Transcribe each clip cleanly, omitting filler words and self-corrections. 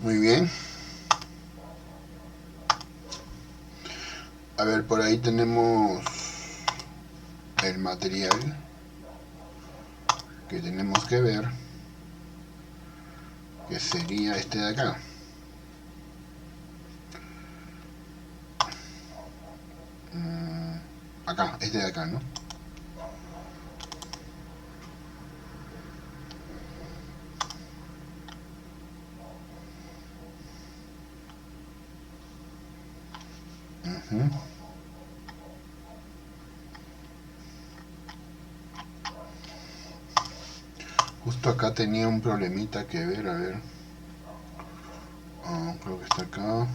Muy bien. A ver, por ahí tenemos el material que tenemos que ver, que sería este de acá. Acá, este de acá, ¿no? Justo acá tenía un problemita que ver, a ver. Creo que está acá.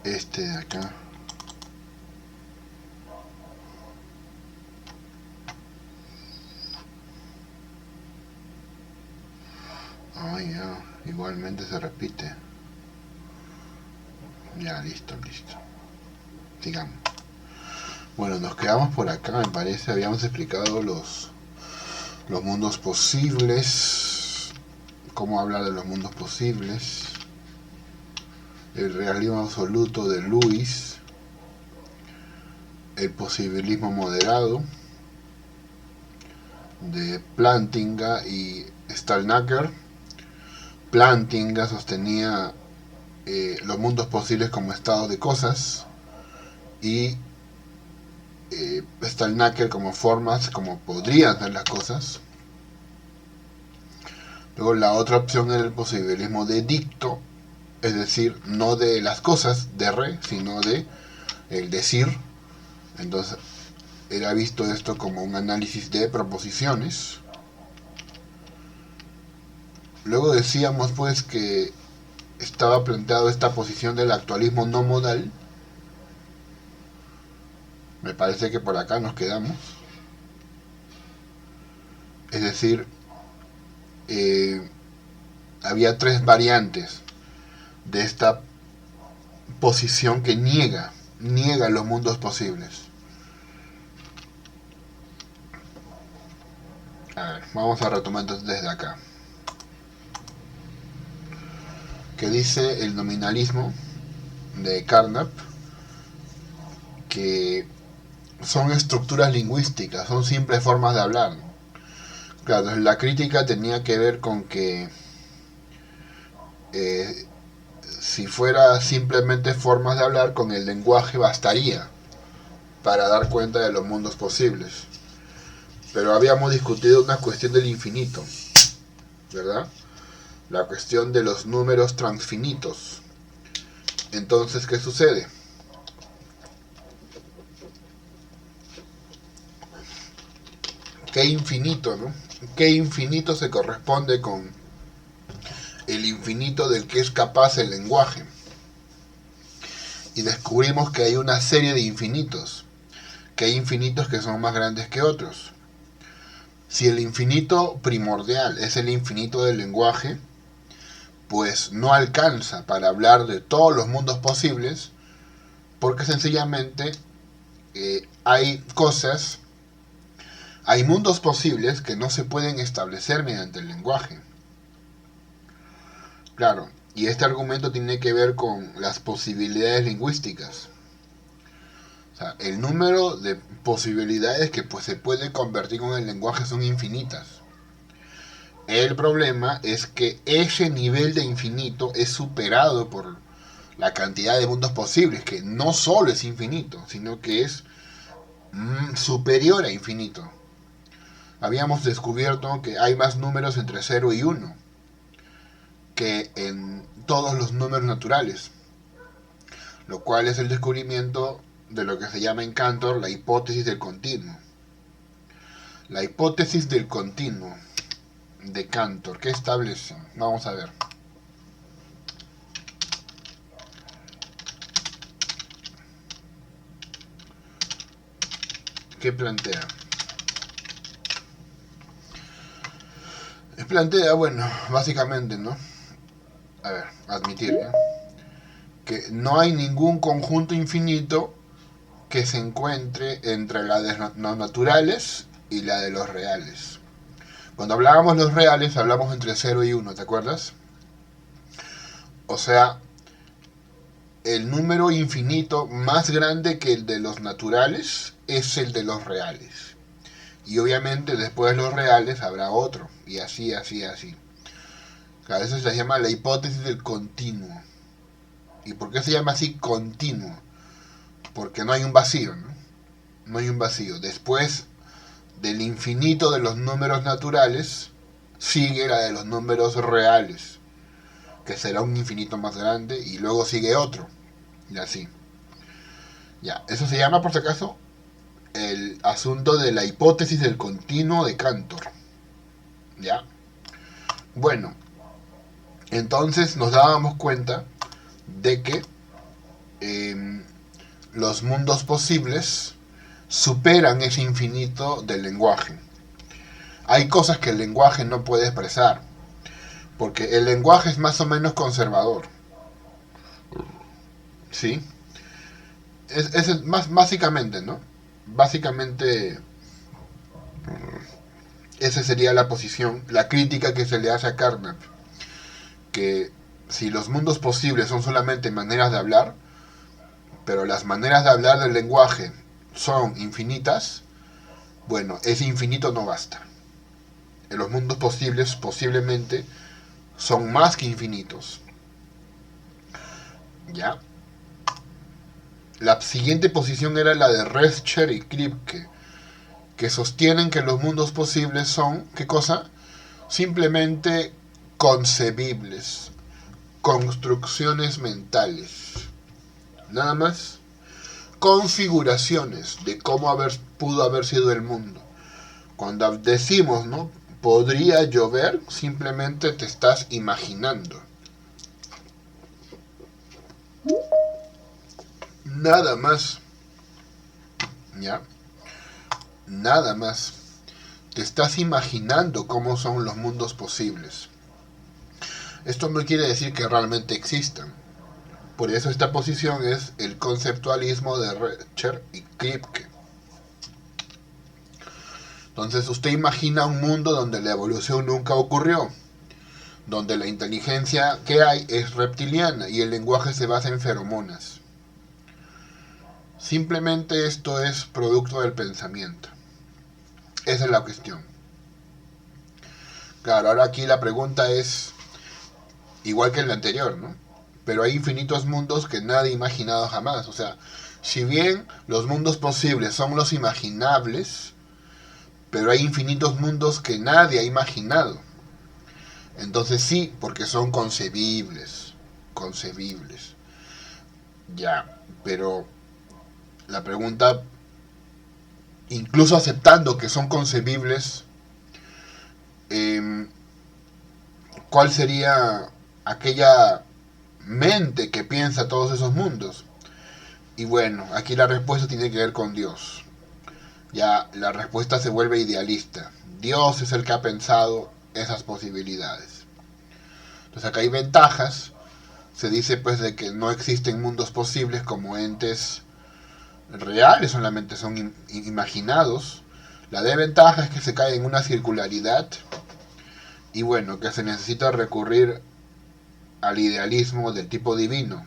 Este de acá. Ya, igualmente se repite. Ya, listo. Sigamos. Bueno, nos quedamos por acá, me parece. Habíamos explicado los mundos posibles. Cómo hablar de los mundos posibles. El realismo absoluto de Lewis. El posibilismo moderado de Plantinga y Stalnaker. Plantinga sostenía los mundos posibles como estados de cosas y Stalnaker como formas como podrían ser las cosas. Luego la otra opción era el posibilismo de dicto, es decir, no de las cosas de re, sino de el decir. Entonces era visto esto como un análisis de proposiciones. Luego decíamos pues que estaba planteado esta posición del actualismo no modal. Me parece que por acá nos quedamos. Es decir, había tres variantes de esta posición que niega los mundos posibles. A ver, vamos a retomar entonces desde acá. Que dice el nominalismo de Carnap que son estructuras lingüísticas, son simples formas de hablar. Claro, la crítica tenía que ver con que si fuera simplemente formas de hablar, con el lenguaje bastaría para dar cuenta de los mundos posibles. Pero habíamos discutido una cuestión del infinito, ¿verdad? La cuestión de los números transfinitos. Entonces, ¿qué sucede? ¿Qué infinito, no? ¿Qué infinito se corresponde con el infinito del que es capaz el lenguaje? Y descubrimos que hay una serie de infinitos, que hay infinitos que son más grandes que otros. Si el infinito primordial es el infinito del lenguaje, pues no alcanza para hablar de todos los mundos posibles, porque sencillamente hay cosas, hay mundos posibles que no se pueden establecer mediante el lenguaje. Claro, y este argumento tiene que ver con las posibilidades lingüísticas. O sea, el número de posibilidades que pues se puede convertir con el lenguaje son infinitas. El problema es que ese nivel de infinito es superado por la cantidad de mundos posibles, que no solo es infinito, sino que es superior a infinito. Habíamos descubierto que hay más números entre 0 y 1 que en todos los números naturales, lo cual es el descubrimiento de lo que se llama en Cantor la hipótesis del continuo. La hipótesis del continuo de Cantor, ¿qué establece? Vamos a ver. ¿Qué plantea? Plantea, bueno, básicamente, ¿no? A ver, admitir, ¿no? Que no hay ningún conjunto infinito que se encuentre entre las no naturales y la de los reales. Cuando hablábamos los reales, hablamos entre 0 y 1, ¿te acuerdas? O sea, el número infinito más grande que el de los naturales es el de los reales. Y obviamente después de los reales habrá otro. Y así, así, así. A veces se llama la hipótesis del continuo. ¿Y por qué se llama así continuo? Porque no hay un vacío, ¿no? No hay un vacío. Después del infinito de los números naturales, sigue la de los números reales, que será un infinito más grande, y luego sigue otro. Y así. Ya, eso se llama, por si acaso, el asunto de la hipótesis del continuo de Cantor. ¿Ya? Bueno, entonces nos dábamos cuenta de que los mundos posibles superan ese infinito del lenguaje. Hay cosas que el lenguaje no puede expresar, porque el lenguaje es más o menos conservador. ¿Sí? Es más básicamente, ¿no? Básicamente esa sería la posición, la crítica que se le hace a Carnap, que si los mundos posibles son solamente maneras de hablar, pero las maneras de hablar del lenguaje son infinitas, bueno, ese infinito no basta. En los mundos posibles posiblemente son más que infinitos. ¿Ya? La siguiente posición era la de Rescher y Kripke, que sostienen que los mundos posibles son, ¿qué cosa? Simplemente concebibles, construcciones mentales, nada más, configuraciones de cómo pudo haber sido el mundo. Cuando decimos, ¿no? Podría llover, simplemente te estás imaginando. Nada más. ¿Ya? Nada más. Te estás imaginando cómo son los mundos posibles. Esto no quiere decir que realmente existan. Por eso esta posición es el conceptualismo de Rescher y Kripke. Entonces usted imagina un mundo donde la evolución nunca ocurrió, donde la inteligencia que hay es reptiliana y el lenguaje se basa en feromonas. Simplemente esto es producto del pensamiento. Esa es la cuestión. Claro, ahora aquí la pregunta es igual que en la anterior, ¿no? Pero hay infinitos mundos que nadie ha imaginado jamás. O sea, si bien los mundos posibles son los imaginables, pero hay infinitos mundos que nadie ha imaginado. Entonces sí, porque son concebibles. Concebibles. Ya, pero la pregunta, incluso aceptando que son concebibles, ¿cuál sería aquella mente que piensa todos esos mundos? Y bueno, aquí la respuesta tiene que ver con Dios. Ya la respuesta se vuelve idealista. Dios es el que ha pensado esas posibilidades. Entonces acá hay ventajas. Se dice pues de que no existen mundos posibles como entes reales, solamente son imaginados. La desventaja es que se cae en una circularidad y bueno, que se necesita recurrir al idealismo del tipo divino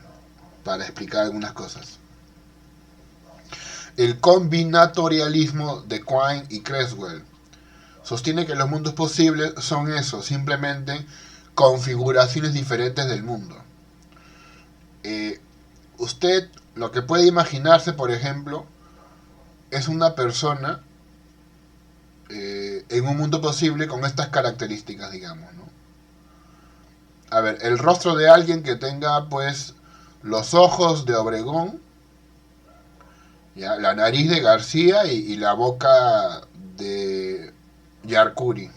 para explicar algunas cosas. El combinatorialismo de Quine y Creswell sostiene que los mundos posibles son eso, simplemente configuraciones diferentes del mundo. Usted lo que puede imaginarse, por ejemplo, es una persona en un mundo posible con estas características, digamos, ¿no? A ver, el rostro de alguien que tenga, pues, los ojos de Obregón, ¿ya? La nariz de García y la boca de Yarkuri.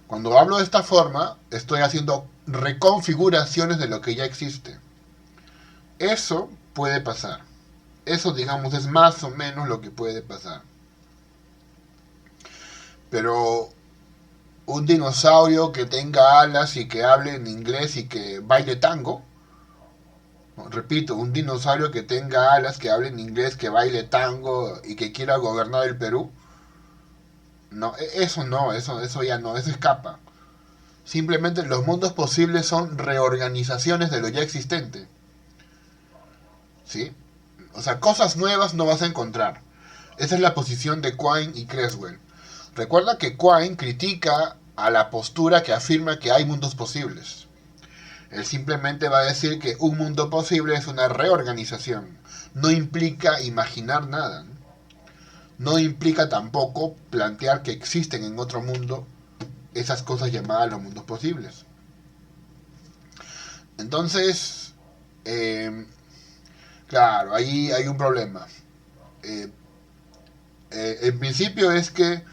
Cuando hablo de esta forma, estoy haciendo reconfiguraciones de lo que ya existe. Eso puede pasar. Eso, digamos, es más o menos lo que puede pasar. Pero un dinosaurio que tenga alas y que hable en inglés y que baile tango, no, repito, un dinosaurio que tenga alas, que hable en inglés, que baile tango y que quiera gobernar el Perú, No, eso no, eso ya no, eso escapa. Simplemente los mundos posibles son reorganizaciones de lo ya existente. ¿Sí? O sea, cosas nuevas no vas a encontrar. Esa es la posición de Quine y Creswell. Recuerda que Quine critica a la postura que afirma que hay mundos posibles. Él simplemente va a decir que un mundo posible es una reorganización. No implica imaginar nada. No implica tampoco plantear que existen en otro mundo esas cosas llamadas los mundos posibles. Entonces, claro, ahí hay un problema. Eh, el principio es que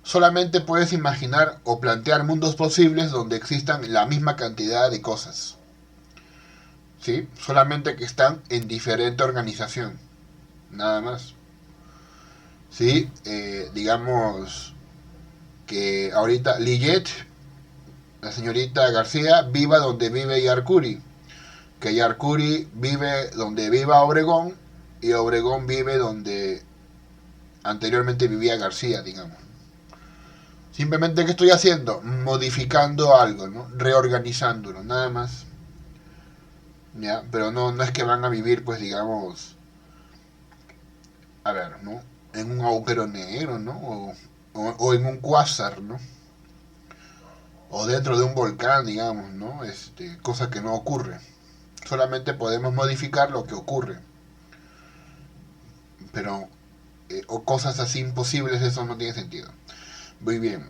solamente puedes imaginar o plantear mundos posibles donde existan la misma cantidad de cosas. ¿Sí? Solamente que están en diferente organización. Nada más. ¿Sí? Digamos que ahorita Lillet, la señorita García, viva donde vive Yarkuri. Que Yarkuri vive donde viva Obregón y Obregón vive donde anteriormente vivía García, digamos. Simplemente, ¿qué estoy haciendo? Modificando algo, ¿no? Reorganizándolo, nada más. ¿Ya? Pero no es que van a vivir, pues, digamos, a ver, ¿no? En un agujero negro, ¿no? O en un cuásar, ¿no? O dentro de un volcán, digamos, ¿no? Cosa que no ocurre. Solamente podemos modificar lo que ocurre. Pero, o cosas así imposibles, eso no tiene sentido. Muy bien.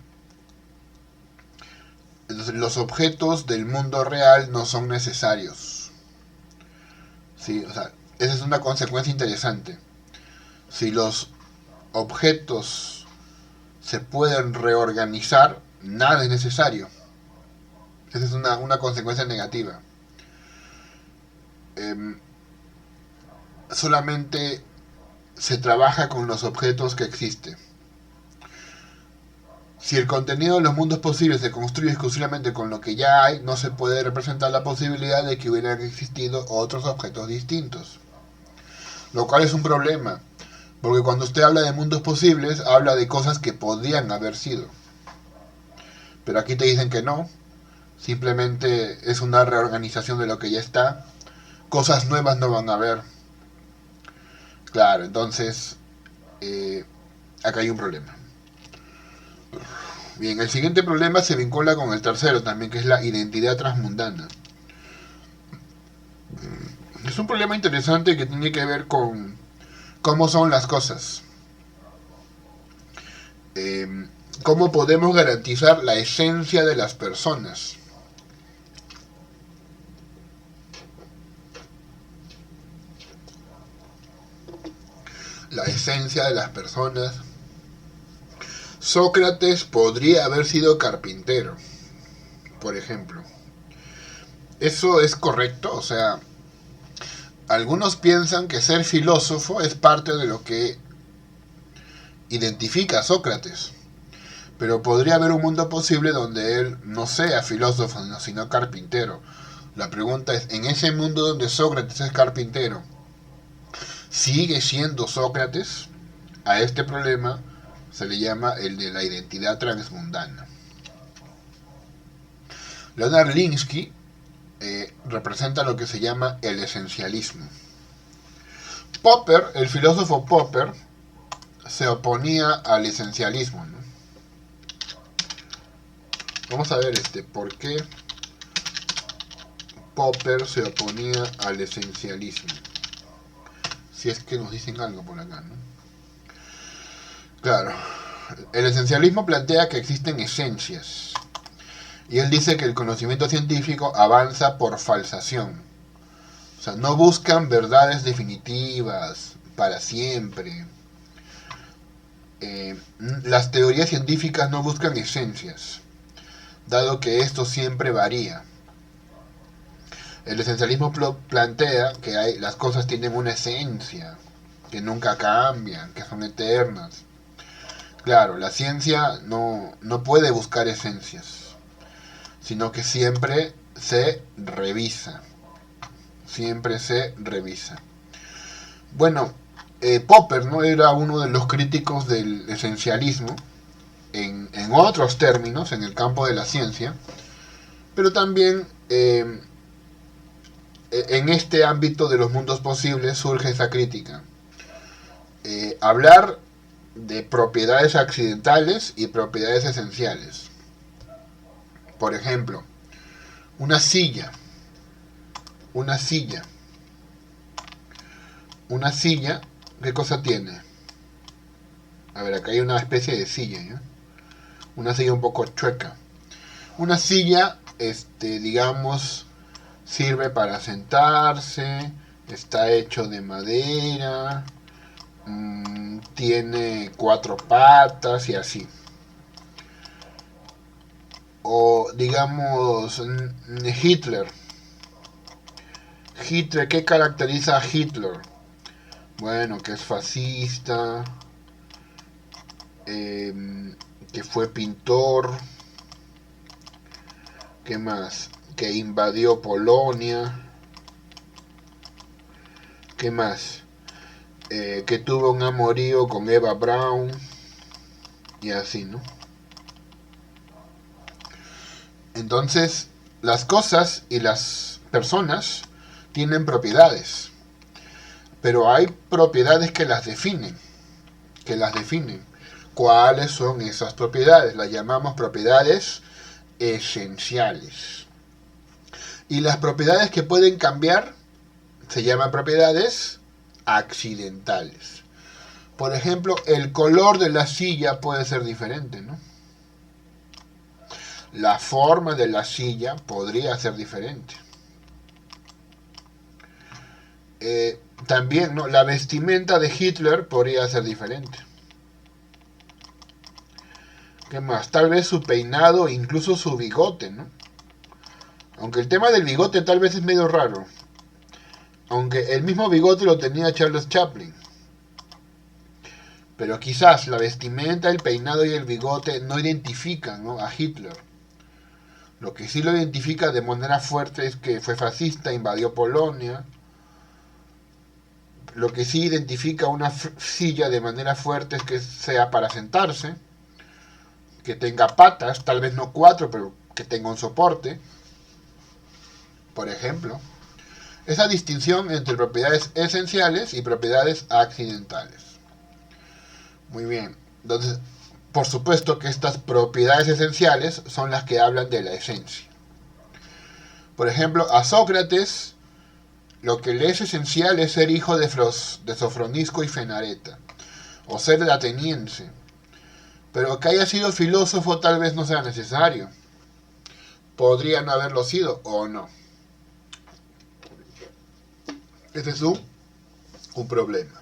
Entonces, los objetos del mundo real no son necesarios. ¿Sí? O sea, esa es una consecuencia interesante. Si los objetos se pueden reorganizar, nada es necesario. Esa es una consecuencia negativa. Eh, Solamente se trabaja con los objetos que existen. Si el contenido de los mundos posibles se construye exclusivamente con lo que ya hay, no se puede representar la posibilidad de que hubieran existido otros objetos distintos. Lo cual es un problema, porque cuando usted habla de mundos posibles, habla de cosas que podrían haber sido. Pero aquí te dicen que no, simplemente es una reorganización de lo que ya está. Cosas nuevas no van a haber. Claro, entonces, acá hay un problema. Bien, el siguiente problema se vincula con el tercero también, que es la identidad transmundana. Es un problema interesante que tiene que ver con cómo son las cosas. Cómo podemos garantizar la esencia de las personas. La esencia de las personas. Sócrates podría haber sido carpintero, por ejemplo. ¿Eso es correcto? O sea, algunos piensan que ser filósofo es parte de lo que identifica a Sócrates. Pero podría haber un mundo posible donde él no sea filósofo, sino carpintero. La pregunta es, en ese mundo donde Sócrates es carpintero, ¿sigue siendo Sócrates? A este problema se le llama el de la identidad transmundana. Leonard Linsky representa lo que se llama el esencialismo. Popper, el filósofo Popper, se oponía al esencialismo, ¿no? Vamos a ver por qué Popper se oponía al esencialismo. Si es que nos dicen algo por acá, ¿no? Claro, el esencialismo plantea que existen esencias. Y él dice que el conocimiento científico avanza por falsación. O sea, no buscan verdades definitivas para siempre. Las teorías científicas no buscan esencias, dado que esto siempre varía. El esencialismo plantea que las cosas tienen una esencia, que nunca cambian, que son eternas. Claro, la ciencia no puede buscar esencias, sino que siempre se revisa. Siempre se revisa. Bueno, Popper, ¿no?, era uno de los críticos del esencialismo en otros términos, en el campo de la ciencia, pero también en este ámbito de los mundos posibles surge esa crítica. Hablar de propiedades accidentales y propiedades esenciales. Por ejemplo, una silla. Una silla. Una silla, ¿qué cosa tiene? A ver, acá hay una especie de silla, ¿ya? Una silla un poco chueca. Una silla, digamos, sirve para sentarse, está hecho de madera, tiene 4 patas y así. O digamos, Hitler. Hitler, ¿qué caracteriza a Hitler? Bueno, que es fascista, que fue pintor, ¿qué más? Que invadió Polonia, ¿qué más? Que tuvo un amorío con Eva Braun y así, ¿no? Entonces, las cosas y las personas tienen propiedades, pero hay propiedades que las definen, ¿Cuáles son esas propiedades? Las llamamos propiedades esenciales. Y las propiedades que pueden cambiar se llaman propiedades accidentales. Por ejemplo, el color de la silla puede ser diferente, ¿no? La forma de la silla podría ser diferente. También, ¿no? La vestimenta de Hitler podría ser diferente. ¿Qué más? Tal vez su peinado, incluso su bigote, ¿no? Aunque el tema del bigote tal vez es medio raro. Aunque el mismo bigote lo tenía Charles Chaplin. Pero quizás la vestimenta, el peinado y el bigote no identifican, ¿no?, a Hitler. Lo que sí lo identifica de manera fuerte es que fue fascista, invadió Polonia. Lo que sí identifica una silla de manera fuerte es que sea para sentarse, que tenga patas, tal vez no 4, pero que tenga un soporte, por ejemplo. Esa distinción entre propiedades esenciales y propiedades accidentales. Muy bien. Entonces, por supuesto que estas propiedades esenciales son las que hablan de la esencia. Por ejemplo, a Sócrates lo que le es esencial es ser hijo de Sofronisco y Fenareta, o ser el ateniense. Pero que haya sido filósofo tal vez no sea necesario. Podría no haberlo sido o no. Este es un problema.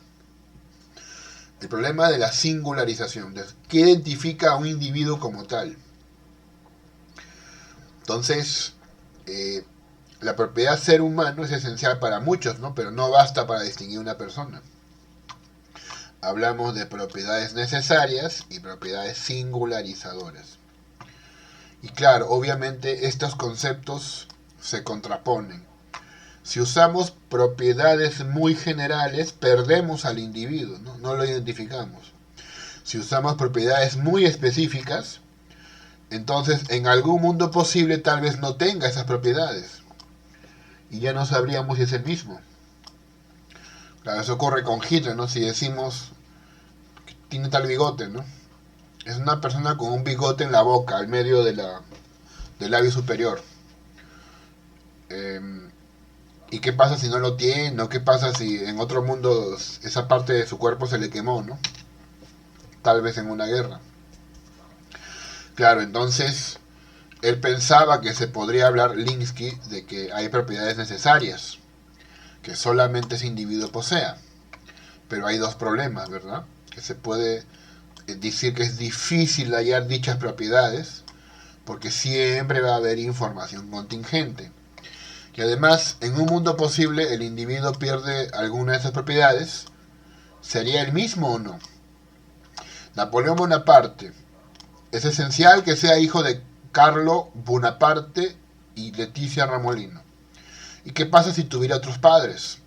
El problema de la singularización, de qué identifica a un individuo como tal. Entonces, la propiedad ser humano es esencial para muchos, ¿no? Pero no basta para distinguir una persona. Hablamos de propiedades necesarias y propiedades singularizadoras. Y claro, obviamente estos conceptos se contraponen. Si usamos propiedades muy generales, perdemos al individuo, ¿no? No lo identificamos. Si usamos propiedades muy específicas, entonces en algún mundo posible tal vez no tenga esas propiedades. Y ya no sabríamos si es el mismo. Claro, eso ocurre con Hitler, ¿no? Si decimos que tiene tal bigote, ¿no? Es una persona con un bigote en la boca, al medio del labio superior. ¿Y qué pasa si no lo tiene? ¿O qué pasa si en otro mundo esa parte de su cuerpo se le quemó, ¿no? Tal vez en una guerra. Claro, entonces él pensaba que se podría hablar, Linsky, de que hay propiedades necesarias que solamente ese individuo posea. Pero hay dos problemas, ¿verdad? Que se puede decir que es difícil hallar dichas propiedades porque siempre va a haber información contingente. Y además, en un mundo posible, el individuo pierde alguna de esas propiedades. ¿Sería el mismo o no? Napoleón Bonaparte. Es esencial que sea hijo de Carlo Bonaparte y Leticia Ramolino. ¿Y qué pasa si tuviera otros padres?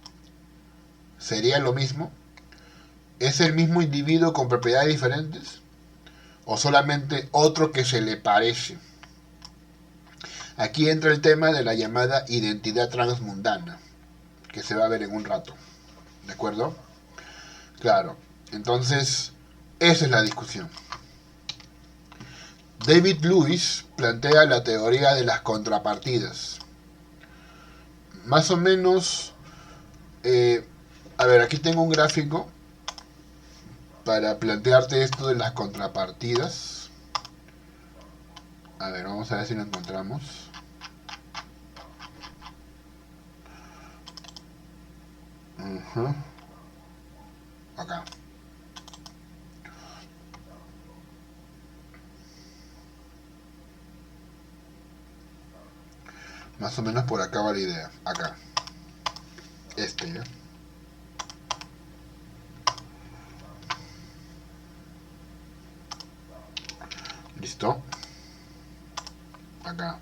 ¿Sería lo mismo? ¿Es el mismo individuo con propiedades diferentes? o solamente otro que se le parece. Aquí entra el tema de la llamada identidad transmundana, que se va a ver en un rato. ¿De acuerdo? Claro. Entonces, esa es la discusión. David Lewis plantea la teoría de las contrapartidas. Más o menos, a ver, aquí tengo un gráfico para plantearte esto de las contrapartidas. A ver, vamos a ver si lo encontramos. Acá. Más o menos por acá va la idea. Acá. ¿Ya? ¿Listo? Acá.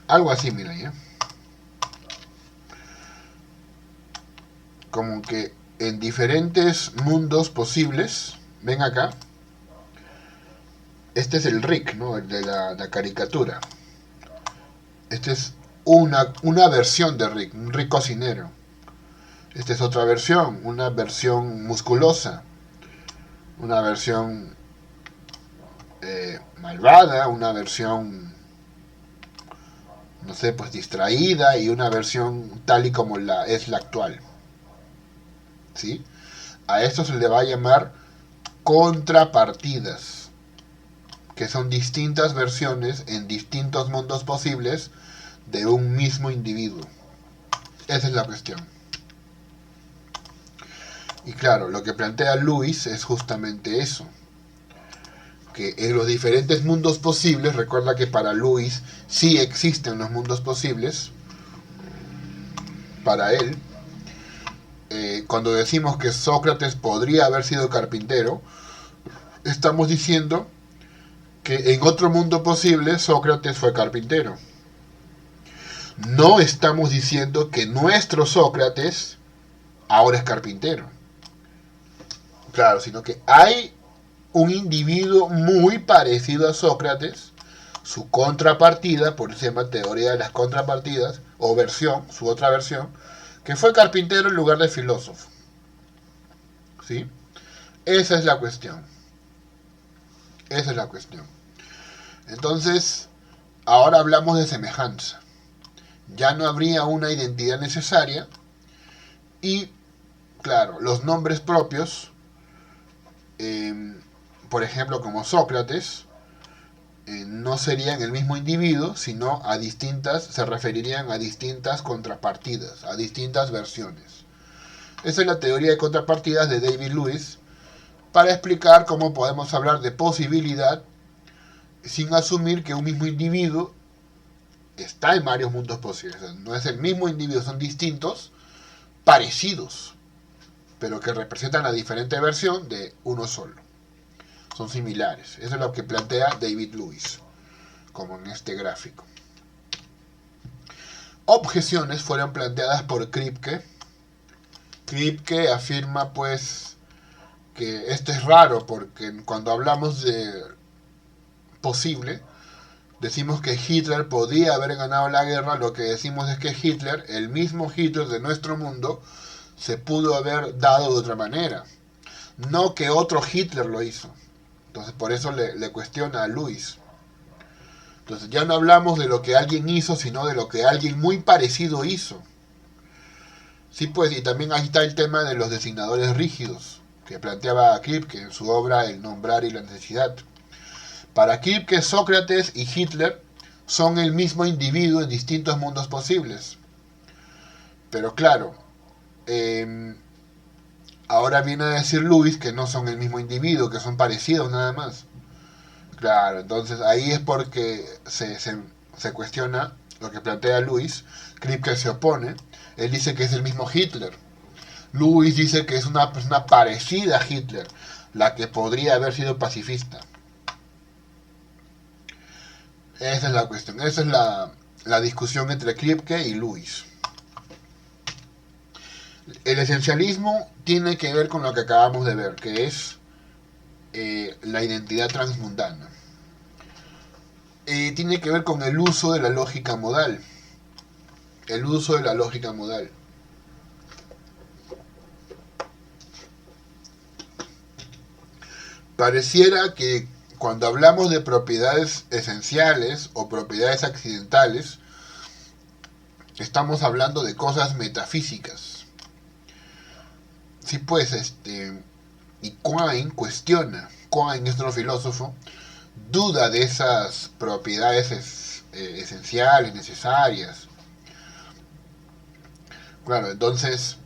Algo así, mira, ¿ya? Como que en diferentes mundos posibles, ven acá, este es el Rick, ¿no? El de la caricatura. Este es una versión de Rick, un Rick cocinero. Esta es otra versión, una versión musculosa, una versión malvada, una versión, no sé, pues distraída, y una versión tal y como es la actual. ¿Sí? A esto se le va a llamar contrapartidas, que son distintas versiones en distintos mundos posibles de un mismo individuo. Esa es la cuestión. Y claro, lo que plantea Lewis es justamente eso, que en los diferentes mundos posibles, recuerda que para Lewis sí existen los mundos posibles, para él, cuando decimos que Sócrates podría haber sido carpintero, estamos diciendo que en otro mundo posible Sócrates fue carpintero. No estamos diciendo que nuestro Sócrates ahora es carpintero. Claro, sino que hay un individuo muy parecido a Sócrates, su contrapartida, por eso se llama teoría de las contrapartidas, o versión, su otra versión, que fue carpintero en lugar de filósofo. ¿Sí? Esa es la cuestión. Esa es la cuestión. Entonces, ahora hablamos de semejanza. Ya no habría una identidad necesaria y, claro, los nombres propios, por ejemplo, como Sócrates, no serían el mismo individuo, sino a distintas, se referirían a distintas contrapartidas, a distintas versiones. Esa es la teoría de contrapartidas de David Lewis, para explicar cómo podemos hablar de posibilidad sin asumir que un mismo individuo está en varios mundos posibles. No es el mismo individuo, son distintos, parecidos, pero que representan la diferente versión de uno solo. Son similares. Eso es lo que plantea David Lewis, como en este gráfico. Objeciones fueron planteadas por Kripke. Kripke afirma, pues, que esto es raro, porque cuando hablamos de posible, decimos que Hitler podía haber ganado la guerra. Lo que decimos es que Hitler, el mismo Hitler de nuestro mundo, se pudo haber dado de otra manera, no que otro Hitler lo hizo. Entonces por eso le cuestiona a Lewis. Entonces ya no hablamos de lo que alguien hizo, sino de lo que alguien muy parecido hizo. Sí, pues, y también ahí está el tema de los designadores rígidos, que planteaba Kripke en su obra El nombrar y la necesidad. Para Kripke, Sócrates y Hitler son el mismo individuo en distintos mundos posibles. Pero claro, ahora viene a decir Lewis que no son el mismo individuo, que son parecidos nada más. Claro, entonces ahí es porque se cuestiona lo que plantea Lewis. Kripke se opone. Él dice que es el mismo Hitler. Lewis dice que es una persona parecida a Hitler, la que podría haber sido pacifista. Esa es la cuestión. Esa es la discusión entre Kripke y Lewis. El esencialismo tiene que ver con lo que acabamos de ver, que es la identidad transmundana. Tiene que ver con el uso de la lógica modal. El uso de la lógica modal. Pareciera que cuando hablamos de propiedades esenciales o propiedades accidentales, estamos hablando de cosas metafísicas. Sí, pues, y Quine cuestiona, Quine es otro filósofo, duda de esas propiedades esenciales, necesarias. Claro, entonces,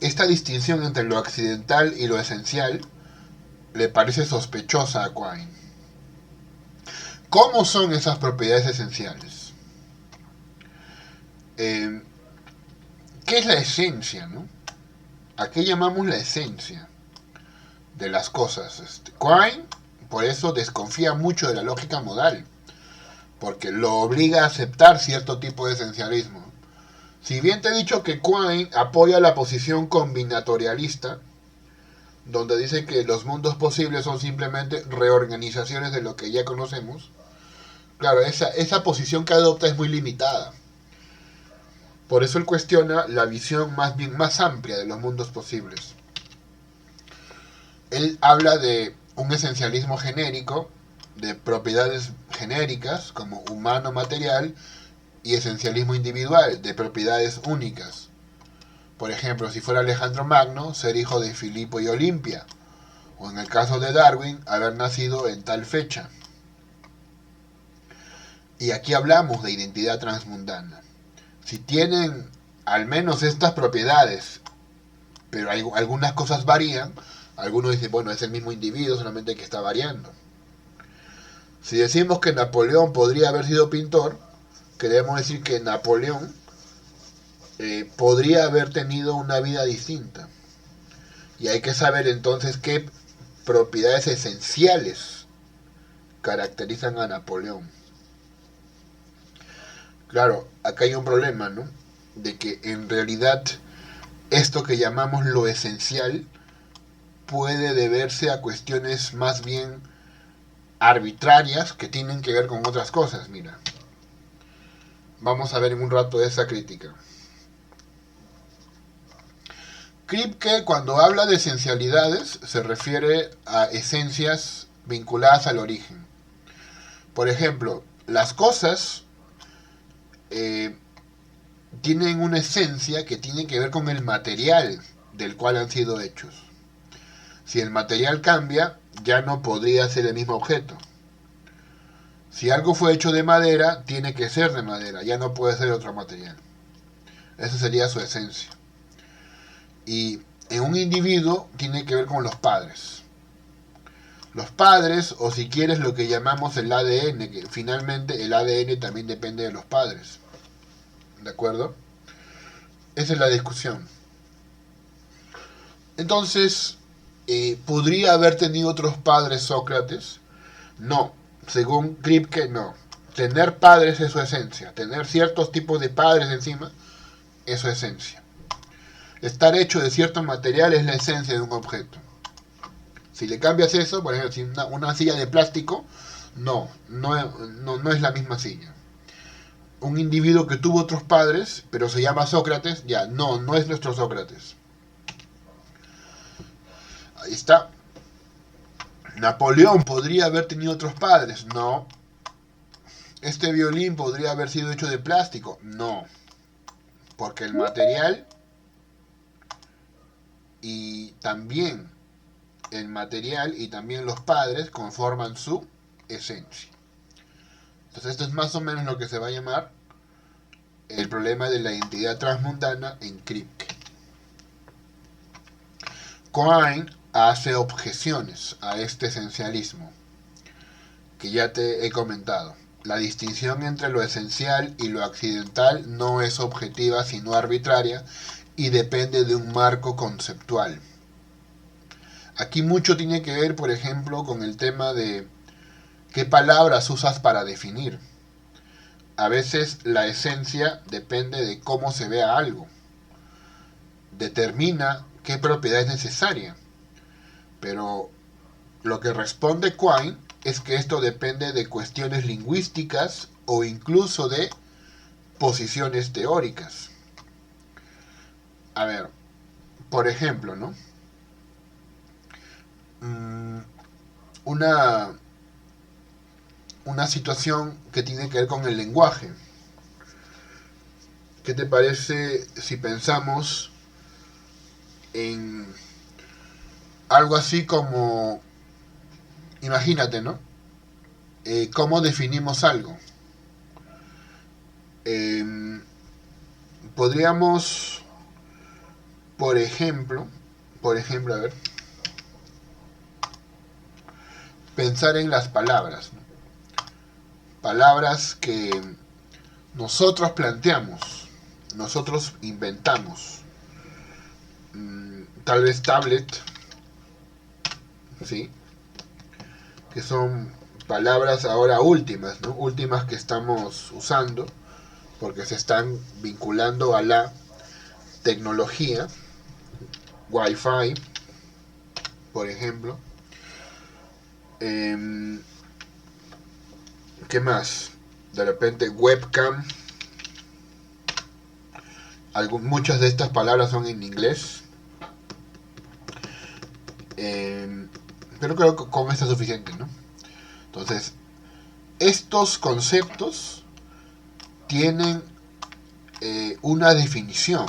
esta distinción entre lo accidental y lo esencial le parece sospechosa a Quine. ¿Cómo son esas propiedades esenciales? ¿Qué es la esencia, no? ¿A qué llamamos la esencia de las cosas? Quine, por eso, desconfía mucho de la lógica modal, porque lo obliga a aceptar cierto tipo de esencialismo. Si bien te he dicho que Quine apoya la posición combinatorialista, donde dice que los mundos posibles son simplemente reorganizaciones de lo que ya conocemos, claro, esa posición que adopta es muy limitada. Por eso él cuestiona la visión más amplia de los mundos posibles. Él habla de un esencialismo genérico, de propiedades genéricas como humano material, y esencialismo individual, de propiedades únicas. Por ejemplo, si fuera Alejandro Magno, ser hijo de Filipo y Olimpia, o en el caso de Darwin, haber nacido en tal fecha. Y aquí hablamos de identidad transmundana. Si tienen al menos estas propiedades, pero algunas cosas varían, algunos dicen, bueno, es el mismo individuo, solamente que está variando. Si decimos que Napoleón podría haber sido pintor, queremos decir que Napoleón podría haber tenido una vida distinta. Y hay que saber entonces qué propiedades esenciales caracterizan a Napoleón. Claro, acá hay un problema, ¿no? De que en realidad esto que llamamos lo esencial puede deberse a cuestiones más bien arbitrarias que tienen que ver con otras cosas. Mira, vamos a ver en un rato esa crítica. Kripke, cuando habla de esencialidades, se refiere a esencias vinculadas al origen. Por ejemplo, las cosas tienen una esencia que tiene que ver con el material del cual han sido hechos. Si el material cambia, ya no podría ser el mismo objeto. Si algo fue hecho de madera, tiene que ser de madera, ya no puede ser otro material. Esa sería su esencia. Y en un individuo tiene que ver con los padres. Los padres, o si quieres lo que llamamos el ADN, que finalmente el ADN también depende de los padres. ¿De acuerdo? Esa es la discusión. Entonces, ¿podría haber tenido otros padres Sócrates? No. Según Kripke, no. Tener padres es su esencia. Tener ciertos tipos de padres encima es su esencia. Estar hecho de cierto material es la esencia de un objeto. Si le cambias eso, por ejemplo, si una silla de plástico, no es la misma silla. Un individuo que tuvo otros padres, pero se llama Sócrates, ya, no es nuestro Sócrates. Ahí está. Napoleón podría haber tenido otros padres, no. Este violín podría haber sido hecho de plástico, no. Porque el material y también los padres conforman su esencia. Entonces esto es más o menos lo que se va a llamar el problema de la identidad transmundana en Kripke. Quine hace objeciones a este esencialismo que ya te he comentado. La distinción entre lo esencial y lo accidental no es objetiva sino arbitraria y depende de un marco conceptual. Aquí mucho tiene que ver, por ejemplo, con el tema de qué palabras usas para definir. A veces la esencia depende de cómo se vea algo. Determina qué propiedad es necesaria. Pero Lo que responde Quine es que esto depende de cuestiones lingüísticas o incluso de posiciones teóricas. A ver, por ejemplo, ¿no? Una, una situación que tiene que ver con el lenguaje. ¿Qué te parece si pensamos en algo así como, imagínate, ¿no? ¿Cómo definimos algo? Eh, Podríamos, por ejemplo, a ver, pensar en las palabras, ¿no? Palabras que nosotros planteamos, nosotros inventamos. Tal vez tablet, ¿sí? Que son palabras ahora últimas, ¿no? Últimas que estamos usando porque se están vinculando a la tecnología, Wi-Fi, por ejemplo. Eh, ¿Qué más? De repente webcam. Muchas de estas palabras son en inglés. Eh, pero creo que con esto es suficiente, ¿no? Entonces, estos conceptos tienen una definición.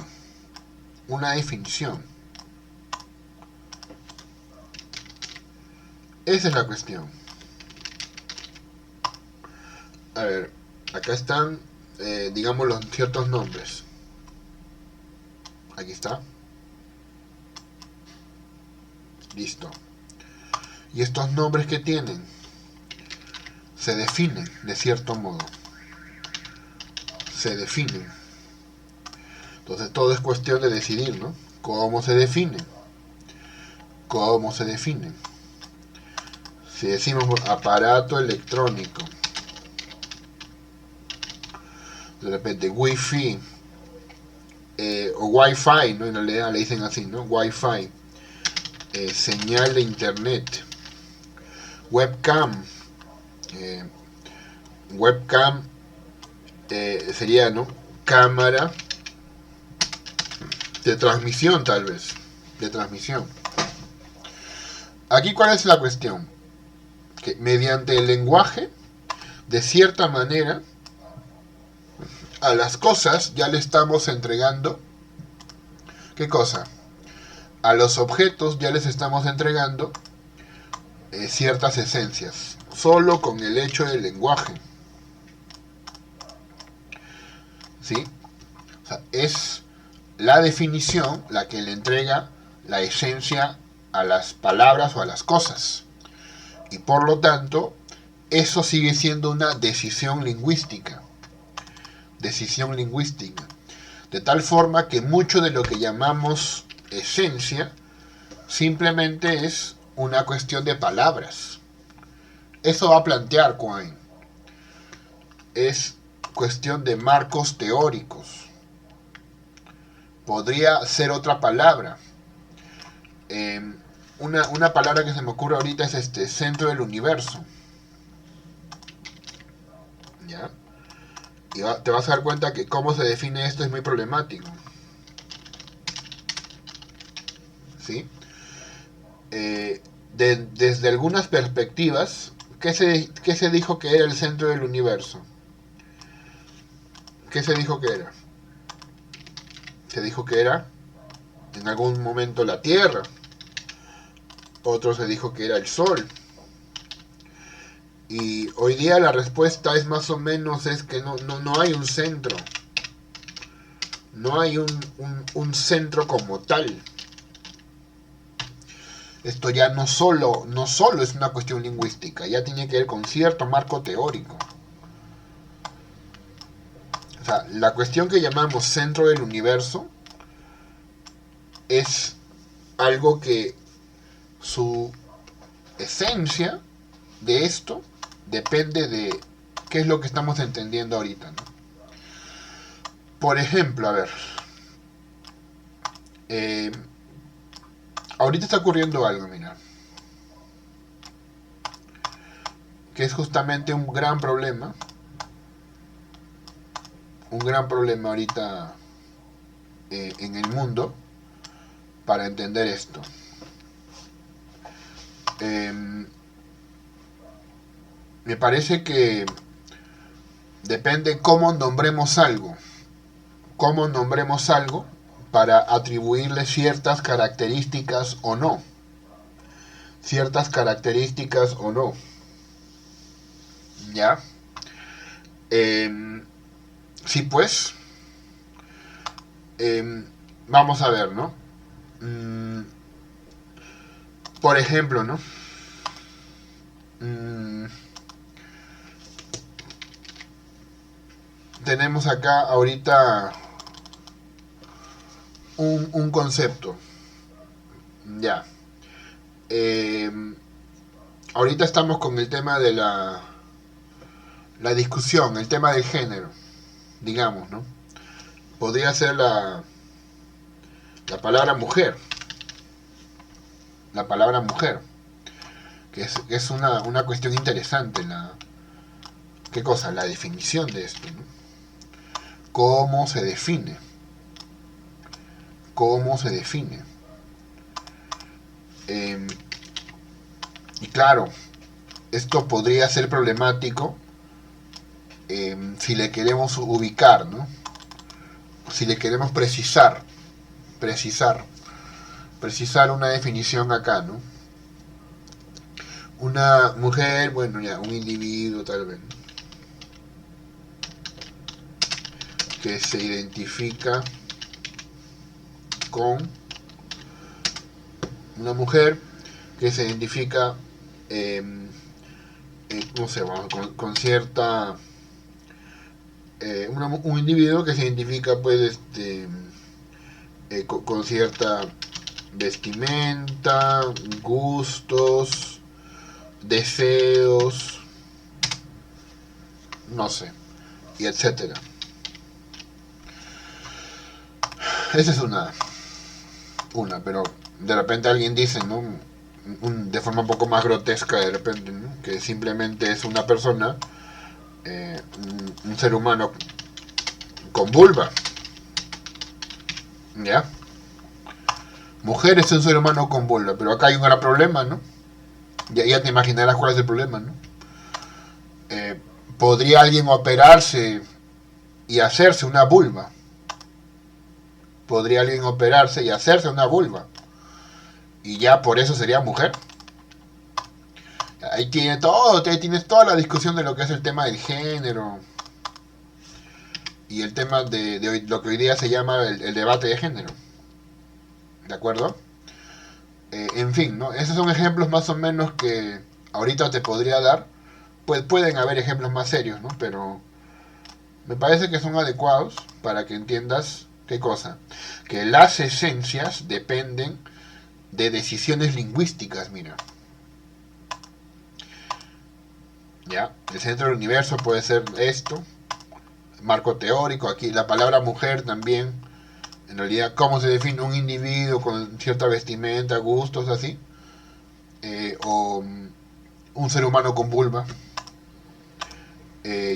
Una definición. Esa es la cuestión. A ver, acá están, digamos, los ciertos nombres. Aquí está. Listo. Y estos nombres que tienen se definen de cierto modo. Se definen. Entonces todo es cuestión de decidir, ¿no? ¿Cómo se define? ¿Cómo se define? Si decimos aparato electrónico, de repente Wi-Fi, o Wi-Fi, ¿no? En realidad le dicen así, ¿no? Wi-Fi, señal de internet, webcam, eh, webcam sería, ¿no? Cámara de transmisión, tal vez, de transmisión. Aquí, ¿cuál es la cuestión? Que mediante el lenguaje, de cierta manera, a las cosas ya le estamos entregando, ¿qué cosa? A los objetos ya les estamos entregando ciertas esencias, solo con el hecho del lenguaje, ¿sí? O sea, es la definición la que le entrega la esencia a las palabras o a las cosas. Y por lo tanto, eso sigue siendo una decisión lingüística. Decisión lingüística. De tal forma que mucho de lo que llamamos esencia simplemente es una cuestión de palabras. Eso va a plantear Quine. Es cuestión de marcos teóricos. Podría ser otra palabra. Una palabra que se me ocurre ahorita es centro del universo. ¿Ya? Y te vas a dar cuenta que cómo se define esto es muy problemático. ¿Sí? Desde algunas perspectivas, ¿qué se dijo que era el centro del universo? ¿Qué se dijo que era? Se dijo que era en algún momento la Tierra. Otro se dijo que era el Sol. Y hoy día la respuesta es más o menos es que no hay un centro. No hay un centro como tal. Esto ya no solo es una cuestión lingüística, ya tiene que ver con cierto marco teórico. O sea, la cuestión que llamamos centro del universo es algo que su esencia de esto depende de qué es lo que estamos entendiendo ahorita, ¿no? Por ejemplo, a ver, eh, ahorita está ocurriendo algo, mira. que es justamente un gran problema ahorita en el mundo para entender esto. Me parece que depende cómo nombremos algo para atribuirle ciertas características o no. ¿Ya? Sí, pues, vamos a ver, ¿no? Por ejemplo, ¿no? Tenemos acá ahorita un concepto. Ya. Ahorita estamos con el tema de la discusión, el tema del género, digamos, ¿no? Podría ser la palabra mujer. La palabra mujer. Que es una cuestión interesante. ¿Qué cosa? La definición de esto, ¿no? ¿Cómo se define? Y claro, esto podría ser problemático si le queremos ubicar, ¿no? Si le queremos precisar una definición acá, ¿no? Una mujer, bueno, ya, un individuo tal vez, ¿no? Que se identifica con una mujer que se identifica no sé, vamos, con cierta un individuo que se identifica pues con cierta vestimenta, gustos, deseos, no sé, y etcétera. Esa es una, pero de repente alguien dice, ¿no? De forma un poco más grotesca de repente, ¿no? Que simplemente es una persona, un ser humano con vulva, ¿ya? Mujer es un ser humano con vulva, pero acá hay un gran problema, ¿no? Ya te imaginarás cuál es el problema, ¿no? ¿Podría alguien operarse y hacerse una vulva? ¿Podría alguien operarse y hacerse una vulva? Y ya por eso sería mujer. Ahí tienes toda la discusión de lo que es el tema del género y el tema de hoy, lo que hoy día se llama el debate de género. ¿De acuerdo? En fin, ¿no? Esos son ejemplos más o menos que ahorita te podría dar. Pues pueden haber ejemplos más serios, ¿no? Pero me parece que son adecuados para que entiendas qué cosa. Que las esencias dependen de decisiones lingüísticas, mira. ¿Ya? El centro del universo puede ser esto. Marco teórico, aquí la palabra mujer también. En realidad, ¿cómo se define un individuo con cierta vestimenta, gustos, así? O un ser humano con vulva.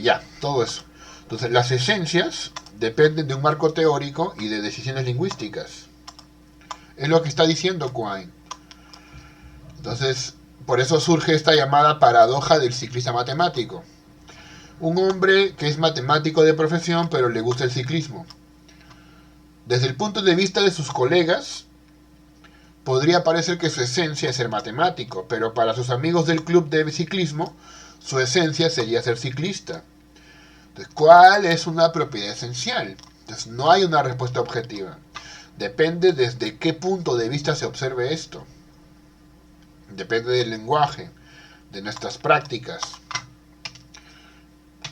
Ya, todo eso. Entonces, las esencias dependen de un marco teórico y de decisiones lingüísticas. Es lo que está diciendo Quine. Entonces, por eso surge esta llamada paradoja del ciclista matemático. Un hombre que es matemático de profesión, pero le gusta el ciclismo. Desde el punto de vista de sus colegas, podría parecer que su esencia es ser matemático, pero para sus amigos del club de ciclismo, su esencia sería ser ciclista. Entonces, ¿cuál es una propiedad esencial? Entonces, no hay una respuesta objetiva. Depende desde qué punto de vista se observe esto. Depende del lenguaje, de nuestras prácticas.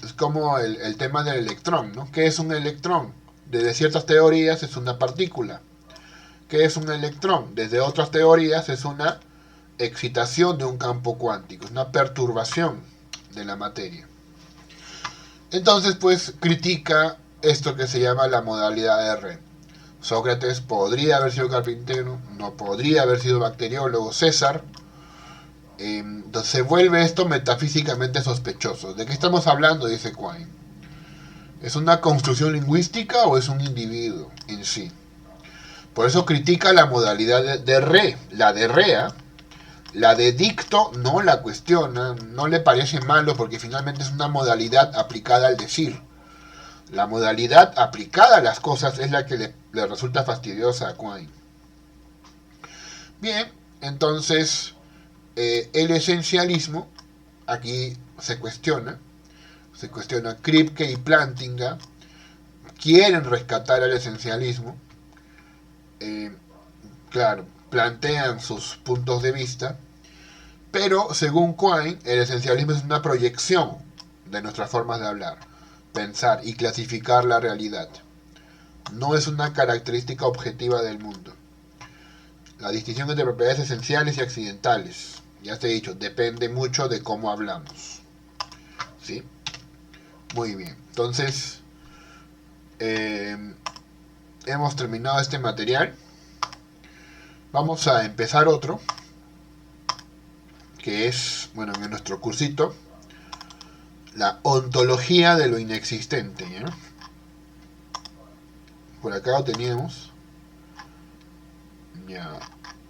Es como el tema del electrón, ¿no? ¿Qué es un electrón? Desde ciertas teorías es una partícula. ¿Qué es un electrón? Desde otras teorías es una excitación de un campo cuántico, es una perturbación de la materia. Entonces, pues, critica esto que se llama la modalidad R. Sócrates podría haber sido carpintero, no podría haber sido bacteriólogo. César Entonces se vuelve esto metafísicamente sospechoso. ¿De qué estamos hablando? Dice Quine. ¿Es una construcción lingüística o es un individuo en sí? Por eso critica la modalidad de re, la de rea. La de dicto no la cuestiona, no le parece malo porque finalmente es una modalidad aplicada al decir. La modalidad aplicada a las cosas es la que le resulta fastidiosa a Quine. Bien, entonces el esencialismo aquí se cuestiona. Kripke y Plantinga quieren rescatar el esencialismo. Claro, plantean sus puntos de vista, pero según Quine, el esencialismo es una proyección de nuestras formas de hablar, pensar y clasificar la realidad. No es una característica objetiva del mundo. La distinción entre propiedades esenciales y accidentales, ya te he dicho, depende mucho de cómo hablamos. ¿Sí? Muy bien. Entonces, hemos terminado este material. Vamos a empezar otro, que es, bueno, en nuestro cursito, la ontología de lo inexistente, ¿ya? Por acá lo teníamos. Ya.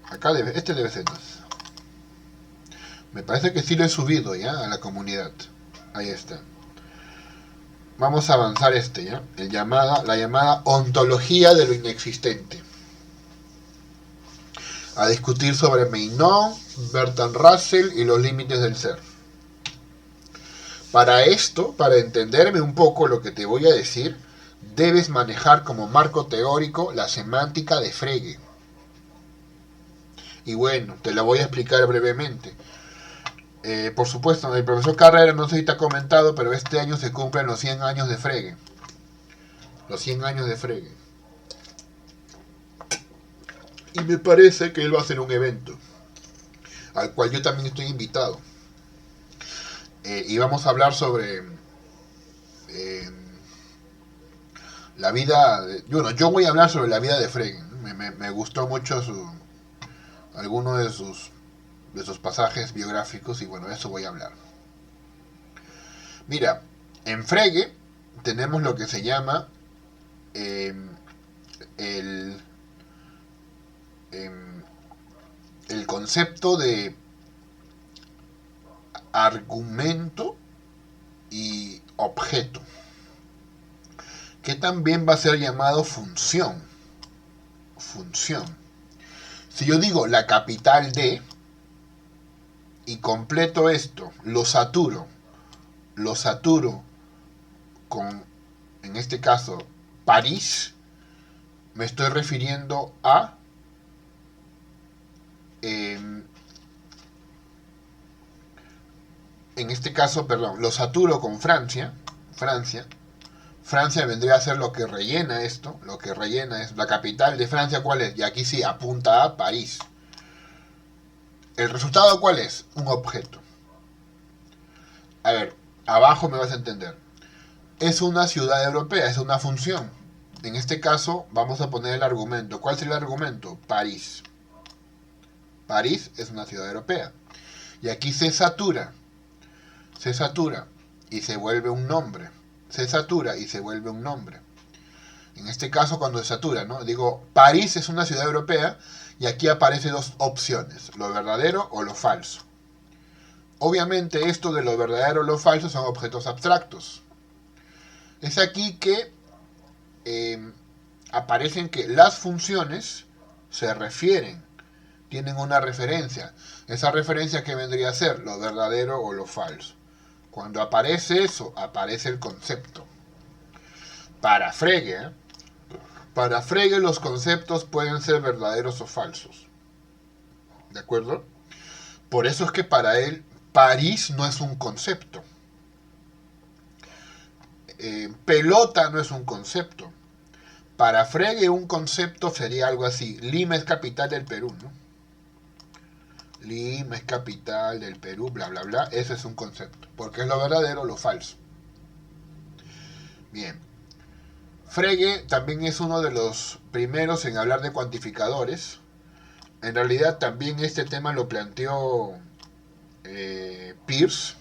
Acá este debe ser más. Me parece que sí lo he subido ya a la comunidad. Ahí está. Vamos a avanzar ya. La llamada ontología de lo inexistente. A discutir sobre Meinong, Bertrand Russell y los límites del ser. Para esto, para entenderme un poco lo que te voy a decir, debes manejar como marco teórico la semántica de Frege. Y bueno, te la voy a explicar brevemente. Por supuesto, el profesor Carrera, no sé si te ha comentado, pero este año se cumplen los 100 años de Frege. Los 100 años de Frege. Y me parece que él va a hacer un evento, al cual yo también estoy invitado. Y vamos a hablar sobre la vida... Bueno, yo voy a hablar sobre la vida de Frege. Me gustó mucho alguno de sus pasajes biográficos y bueno, de eso voy a hablar. Mira, en Frege tenemos lo que se llama el concepto de argumento y objeto, que también va a ser llamado función. Si yo digo la capital de y completo esto, lo saturo con, en este caso, París, me estoy refiriendo a en este caso, perdón, lo saturo con Francia vendría a ser lo que rellena esto, lo que rellena es la capital de Francia, ¿cuál es? Y aquí sí, apunta a París. ¿El resultado cuál es? Un objeto. A ver, abajo me vas a entender. Es una ciudad europea, es una función. En este caso, vamos a poner el argumento. ¿Cuál sería el argumento? París. París es una ciudad europea. Y aquí se satura y se vuelve un nombre. Se satura y se vuelve un nombre. En este caso, cuando se satura, ¿no? Digo, París es una ciudad europea y aquí aparecen dos opciones, lo verdadero o lo falso. Obviamente esto de lo verdadero o lo falso son objetos abstractos. Es aquí que aparecen que las funciones se refieren, tienen una referencia. Esa referencia que vendría a ser lo verdadero o lo falso. Cuando aparece eso, aparece el concepto. Para Frege los conceptos pueden ser verdaderos o falsos. ¿De acuerdo? Por eso es que para él París no es un concepto. Pelota no es un concepto. Para Frege un concepto sería algo así. Lima es capital del Perú, ¿no? Lima es capital del Perú, bla, bla, bla. Ese es un concepto. Porque es lo verdadero o lo falso. Bien. Frege también es uno de los primeros en hablar de cuantificadores. En realidad también este tema lo planteó Peirce,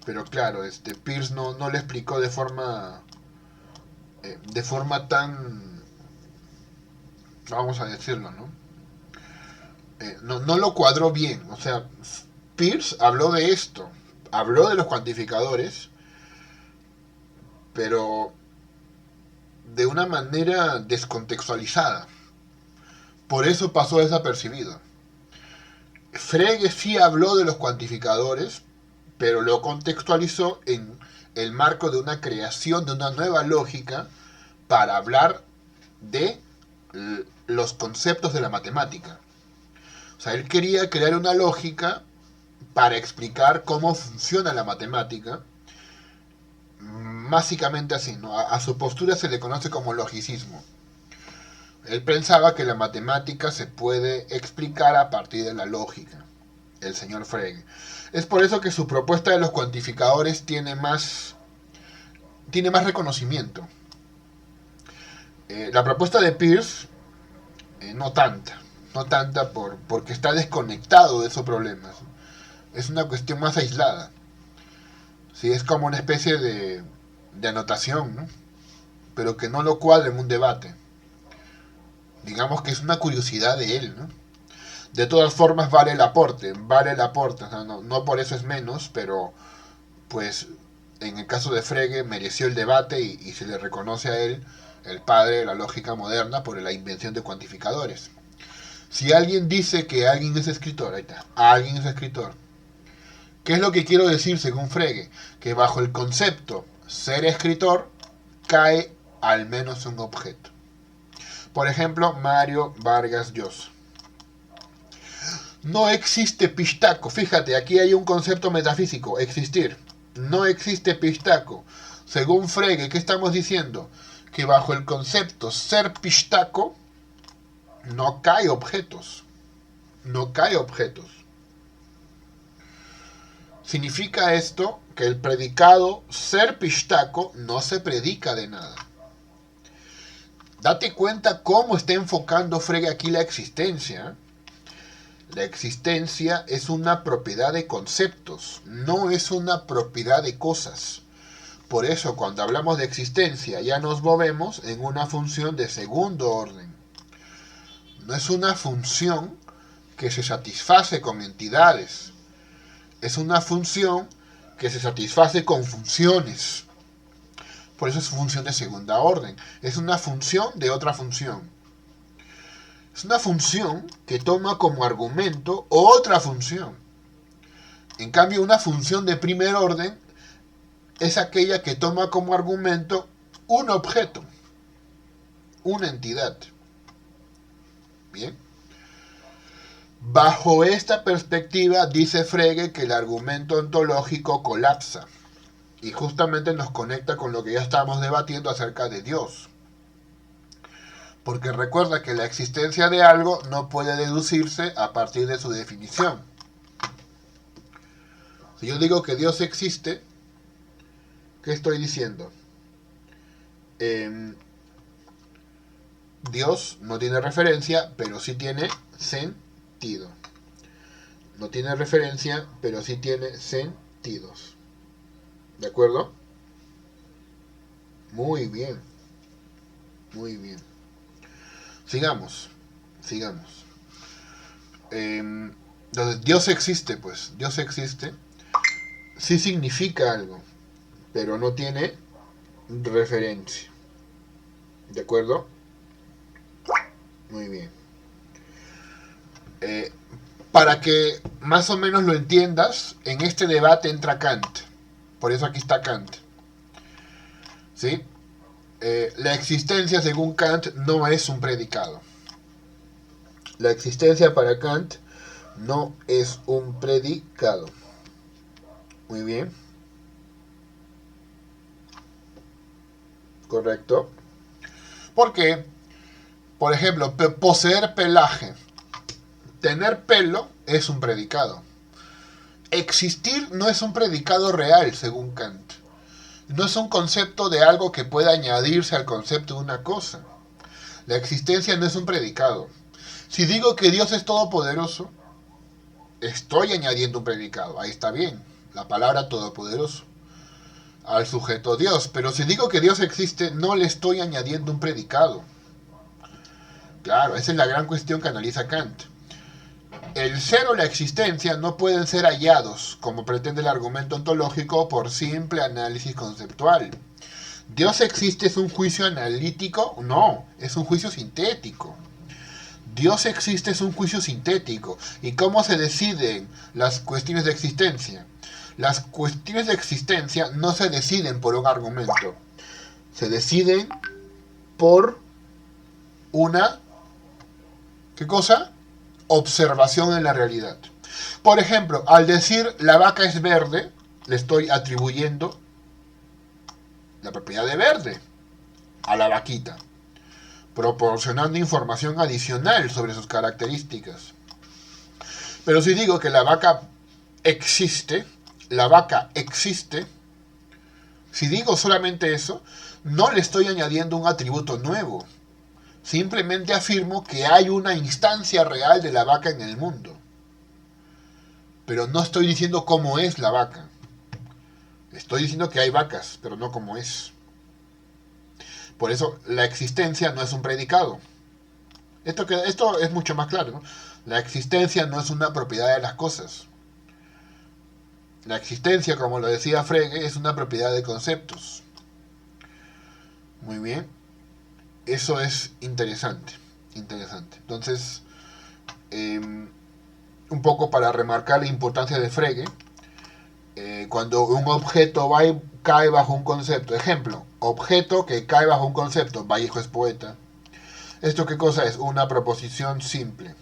pero claro, Peirce no le explicó de forma tan, vamos a decirlo, ¿no? No lo cuadró bien. O sea, Peirce habló de esto, habló de los cuantificadores, pero de una manera descontextualizada. Por eso pasó desapercibido. Frege sí habló de los cuantificadores, pero lo contextualizó en el marco de una creación de una nueva lógica para hablar de los conceptos de la matemática. O sea, él quería crear una lógica para explicar cómo funciona la matemática, básicamente así, ¿no? A su postura se le conoce como logicismo. Él pensaba que la matemática se puede explicar a partir de la lógica, el señor Frege. Es por eso que su propuesta de los cuantificadores tiene más reconocimiento. La propuesta de Peirce, no tanta porque está desconectado de esos problemas. Es una cuestión más aislada. ¿Sí? Es como una especie de anotación, ¿no? Pero que no lo cuadra en un debate. Digamos que es una curiosidad de él, ¿no? De todas formas vale el aporte, o sea, no por eso es menos, pero pues en el caso de Frege mereció el debate y se le reconoce a él el padre de la lógica moderna por la invención de cuantificadores. Si alguien dice que alguien es escritor, ahí está, alguien es escritor. ¿Qué es lo que quiero decir según Frege? Que bajo el concepto ser escritor cae al menos un objeto. Por ejemplo, Mario Vargas Llosa. No existe pistaco. Fíjate, aquí hay un concepto metafísico, existir. No existe pistaco. Según Frege, ¿qué estamos diciendo? Que bajo el concepto ser pistaco no cae objetos. No cae objetos. Significa esto que el predicado ser pistaco no se predica de nada. Date cuenta cómo está enfocando Frege aquí la existencia. La existencia es una propiedad de conceptos, no es una propiedad de cosas. Por eso cuando hablamos de existencia ya nos movemos en una función de segundo orden. No es una función que se satisface con entidades. Es una función que se satisface con funciones. Por eso es función de segunda orden. Es una función de otra función. Es una función que toma como argumento otra función. En cambio, una función de primer orden es aquella que toma como argumento un objeto, una entidad. Bien. Bajo esta perspectiva, dice Frege que el argumento ontológico colapsa y justamente nos conecta con lo que ya estamos debatiendo acerca de Dios. Porque recuerda que la existencia de algo no puede deducirse a partir de su definición. Si yo digo que Dios existe, ¿qué estoy diciendo? Dios no tiene referencia, pero sí tiene sentido. No tiene referencia, pero sí tiene sentidos. ¿De acuerdo? Muy bien. Muy bien. Sigamos. Entonces, Dios existe, pues. Dios existe. Sí significa algo, pero no tiene referencia. ¿De acuerdo? Muy bien. Para que más o menos lo entiendas, en este debate entra Kant. Por eso aquí está Kant. ¿Sí? La existencia, según Kant, no es un predicado. La existencia para Kant no es un predicado. Muy bien. Correcto. ¿Por qué? Por ejemplo, poseer pelaje. Tener pelo es un predicado. Existir no es un predicado real, según Kant. No es un concepto de algo que pueda añadirse al concepto de una cosa. La existencia no es un predicado. Si digo que Dios es todopoderoso, estoy añadiendo un predicado. Ahí está bien. La palabra todopoderoso. Al sujeto Dios. Pero si digo que Dios existe, no le estoy añadiendo un predicado. Claro, esa es la gran cuestión que analiza Kant. El ser o la existencia no pueden ser hallados, como pretende el argumento ontológico, por simple análisis conceptual. ¿Dios existe es un juicio analítico? No, es un juicio sintético. Dios existe es un juicio sintético. ¿Y cómo se deciden las cuestiones de existencia? Las cuestiones de existencia no se deciden por un argumento. Se deciden por una... ¿Qué cosa? Observación en la realidad. Por ejemplo, al decir la vaca es verde, le estoy atribuyendo la propiedad de verde a la vaquita, proporcionando información adicional sobre sus características. Pero si digo que la vaca existe, si digo solamente eso, no le estoy añadiendo un atributo nuevo. Simplemente afirmo que hay una instancia real de la vaca en el mundo. Pero no estoy diciendo cómo es la vaca. Estoy diciendo que hay vacas, pero no cómo es. Por eso la existencia no es un predicado. Esto es mucho más claro, ¿no? La existencia no es una propiedad de las cosas. La existencia, como lo decía Frege, es una propiedad de conceptos. Muy bien. Eso es interesante. Entonces, un poco para remarcar la importancia de Frege, cuando un objeto va y cae bajo un concepto. Ejemplo, objeto que cae bajo un concepto. Vallejo es poeta. ¿Esto qué cosa es? Una proposición simple.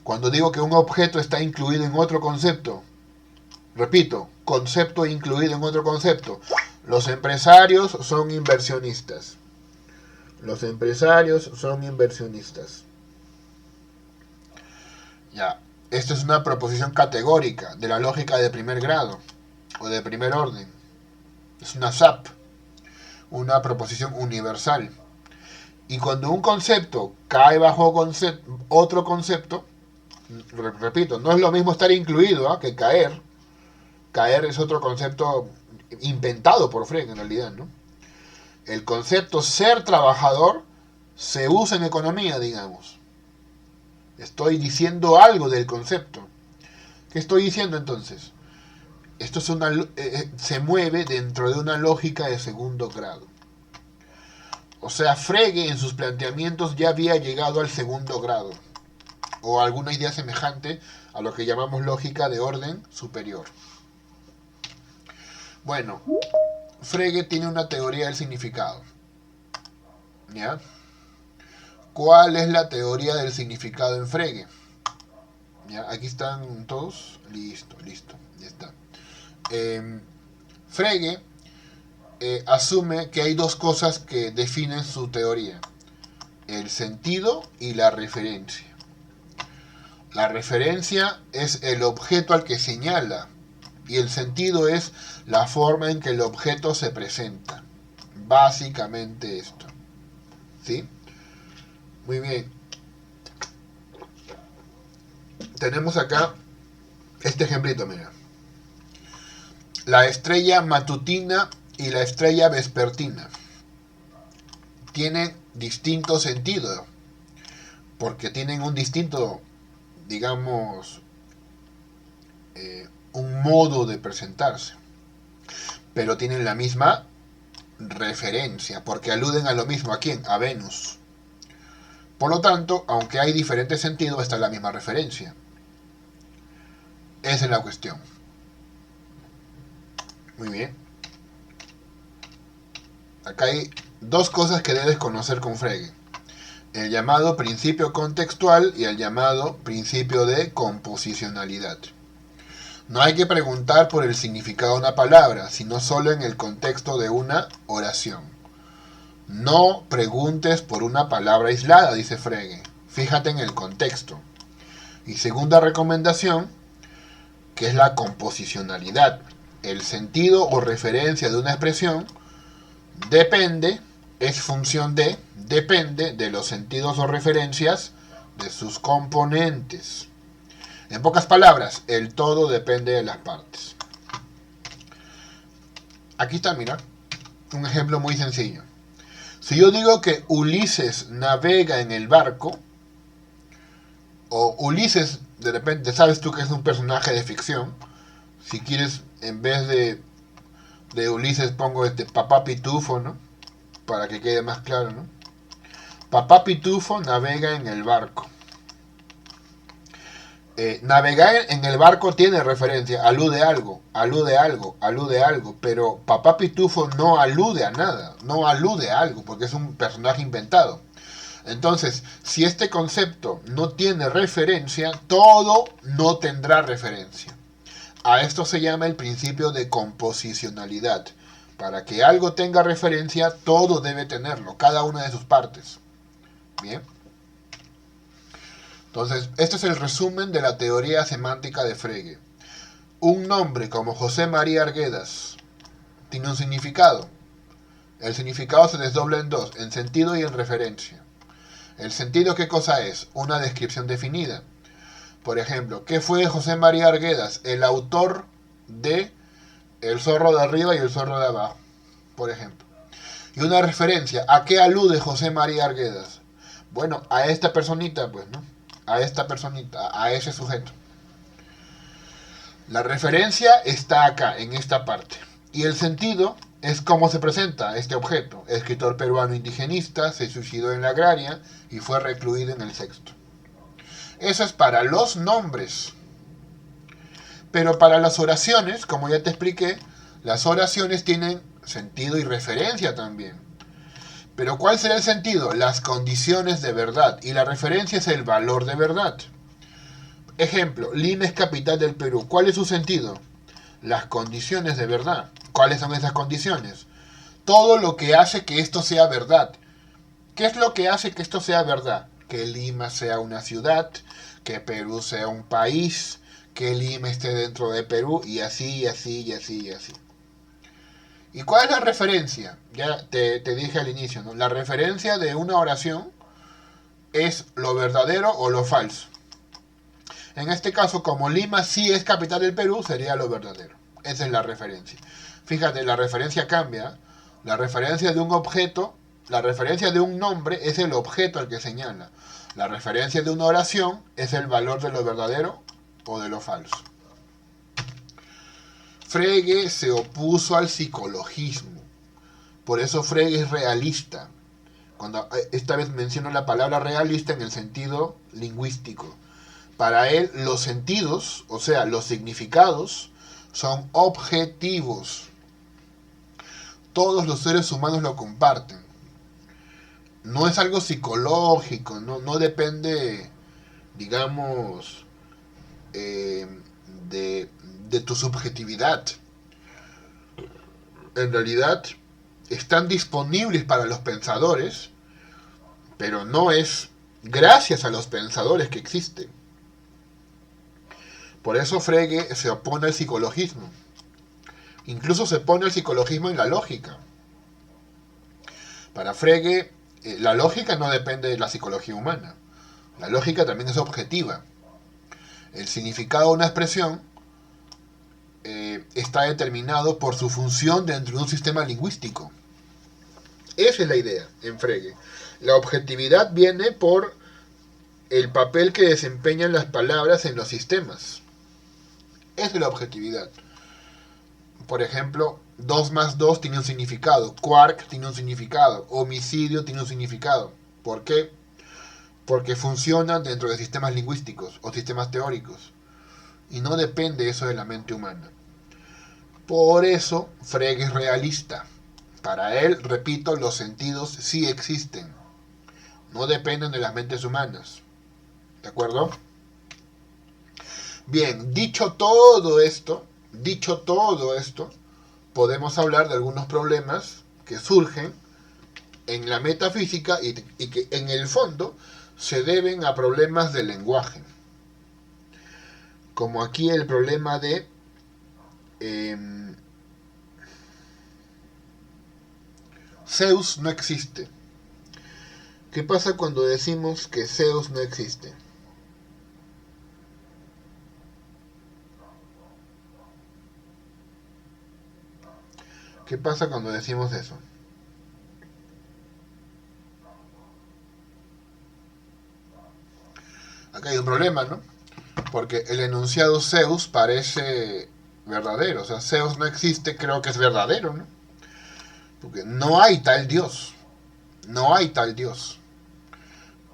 Cuando digo que un objeto está incluido en otro concepto, repito, concepto incluido en otro concepto. Los empresarios son inversionistas. Los empresarios son inversionistas. Ya, esto es una proposición categórica de la lógica de primer grado o de primer orden. Es una SAP, una proposición universal. Y cuando un concepto cae bajo otro concepto, repito, no es lo mismo estar incluido que caer. Caer es otro concepto inventado por Frege en realidad, ¿no? El concepto ser trabajador se usa en economía, digamos. Estoy diciendo algo del concepto. ¿Qué estoy diciendo entonces? Esto es se mueve dentro de una lógica de segundo grado. O sea, Frege en sus planteamientos ya había llegado al segundo grado, o alguna idea semejante a lo que llamamos lógica de orden superior. Bueno, Frege tiene una teoría del significado. ¿Ya? ¿Cuál es la teoría del significado en Frege? ¿Ya? Aquí están todos. Listo, ya está. Frege asume que hay dos cosas que definen su teoría: el sentido y la referencia. La referencia es el objeto al que señala y el sentido es la forma en que el objeto se presenta. Básicamente esto. ¿Sí? Muy bien. Tenemos acá este ejemplito, mira. La estrella matutina y la estrella vespertina tienen distinto sentido, porque tienen un distinto, digamos, un modo de presentarse, pero tienen la misma referencia, porque aluden a lo mismo. ¿A quién? A Venus. Por lo tanto, aunque hay diferentes sentidos, está la misma referencia. Esa es la cuestión. Muy bien. Acá hay dos cosas que debes conocer con Frege: el llamado principio contextual y el llamado principio de composicionalidad. No hay que preguntar por el significado de una palabra, sino solo en el contexto de una oración. No preguntes por una palabra aislada, dice Frege. Fíjate en el contexto. Y segunda recomendación, que es la composicionalidad. El sentido o referencia de una expresión depende de los sentidos o referencias de sus componentes. En pocas palabras, el todo depende de las partes. Aquí está, mira, un ejemplo muy sencillo. Si yo digo que Ulises navega en el barco, o Ulises, de repente, sabes tú que es un personaje de ficción. Si quieres, en vez de Ulises pongo Papá Pitufo, ¿no? Para que quede más claro, ¿no? Papá Pitufo navega en el barco. Navegar en el barco tiene referencia, alude a algo, alude a algo, alude a algo, pero Papá Pitufo no alude a nada, no alude a algo, porque es un personaje inventado. Entonces, si este concepto no tiene referencia, todo no tendrá referencia. A esto se llama el principio de composicionalidad. Para que algo tenga referencia, todo debe tenerlo, cada una de sus partes. Bien. Entonces, este es el resumen de la teoría semántica de Frege. Un nombre como José María Arguedas tiene un significado. El significado se desdobla en dos, en sentido y en referencia. El sentido, ¿qué cosa es? Una descripción definida. Por ejemplo, ¿qué fue José María Arguedas? El autor de El zorro de arriba y el zorro de abajo, por ejemplo. Y una referencia, ¿a qué alude José María Arguedas? Bueno, a esta personita, pues, ¿no? A esta personita, a ese sujeto. La referencia está acá, en esta parte. Y el sentido es cómo se presenta este objeto. Escritor peruano indigenista, se suicidó en la agraria y fue recluido en el sexto. Eso es para los nombres. Pero para las oraciones, como ya te expliqué, las oraciones tienen sentido y referencia también. Pero ¿cuál será el sentido? Las condiciones de verdad. Y la referencia es el valor de verdad. Ejemplo, Lima es capital del Perú. ¿Cuál es su sentido? Las condiciones de verdad. ¿Cuáles son esas condiciones? Todo lo que hace que esto sea verdad. ¿Qué es lo que hace que esto sea verdad? Que Lima sea una ciudad, que Perú sea un país, que Lima esté dentro de Perú, y así, y así, y así, y así. ¿Y cuál es la referencia? Ya te dije al inicio, ¿no? La referencia de una oración es lo verdadero o lo falso. En este caso, como Lima sí es capital del Perú, sería lo verdadero. Esa es la referencia. Fíjate, la referencia cambia. La referencia de un objeto, la referencia de un nombre es el objeto al que señala. La referencia de una oración es el valor de lo verdadero o de lo falso. Frege se opuso al psicologismo. Por eso Frege es realista. Cuando esta vez menciono la palabra realista en el sentido lingüístico. Para él los sentidos, o sea, los significados, son objetivos. Todos los seres humanos lo comparten. No es algo psicológico, no depende, digamos, de tu subjetividad. En realidad están disponibles para los pensadores, pero no es gracias a los pensadores que existen. Por eso Frege se opone al psicologismo. Incluso se pone el psicologismo en la lógica. Para Frege, la lógica no depende de la psicología humana. La lógica también es objetiva. El significado de una expresión está determinado por su función dentro de un sistema lingüístico. Esa es la idea en Frege. La objetividad viene por el papel que desempeñan las palabras en los sistemas. Esa es la objetividad. Por ejemplo, 2 más 2 tiene un significado, quark tiene un significado, homicidio tiene un significado. ¿Por qué? Porque funcionan dentro de sistemas lingüísticos o sistemas teóricos. Y no depende eso de la mente humana. Por eso Frege es realista. Para él, repito, los sentidos sí existen. No dependen de las mentes humanas. ¿De acuerdo? Bien, dicho todo esto, podemos hablar de algunos problemas que surgen en la metafísica y que en el fondo se deben a problemas de lenguaje. Como aquí el problema de Zeus no existe. ¿Qué pasa cuando decimos que Zeus no existe? ¿Qué pasa cuando decimos eso? Acá hay un problema, ¿no? Porque el enunciado Zeus parece verdadero. O sea, Zeus no existe, creo que es verdadero, ¿no? Porque no hay tal Dios. No hay tal Dios.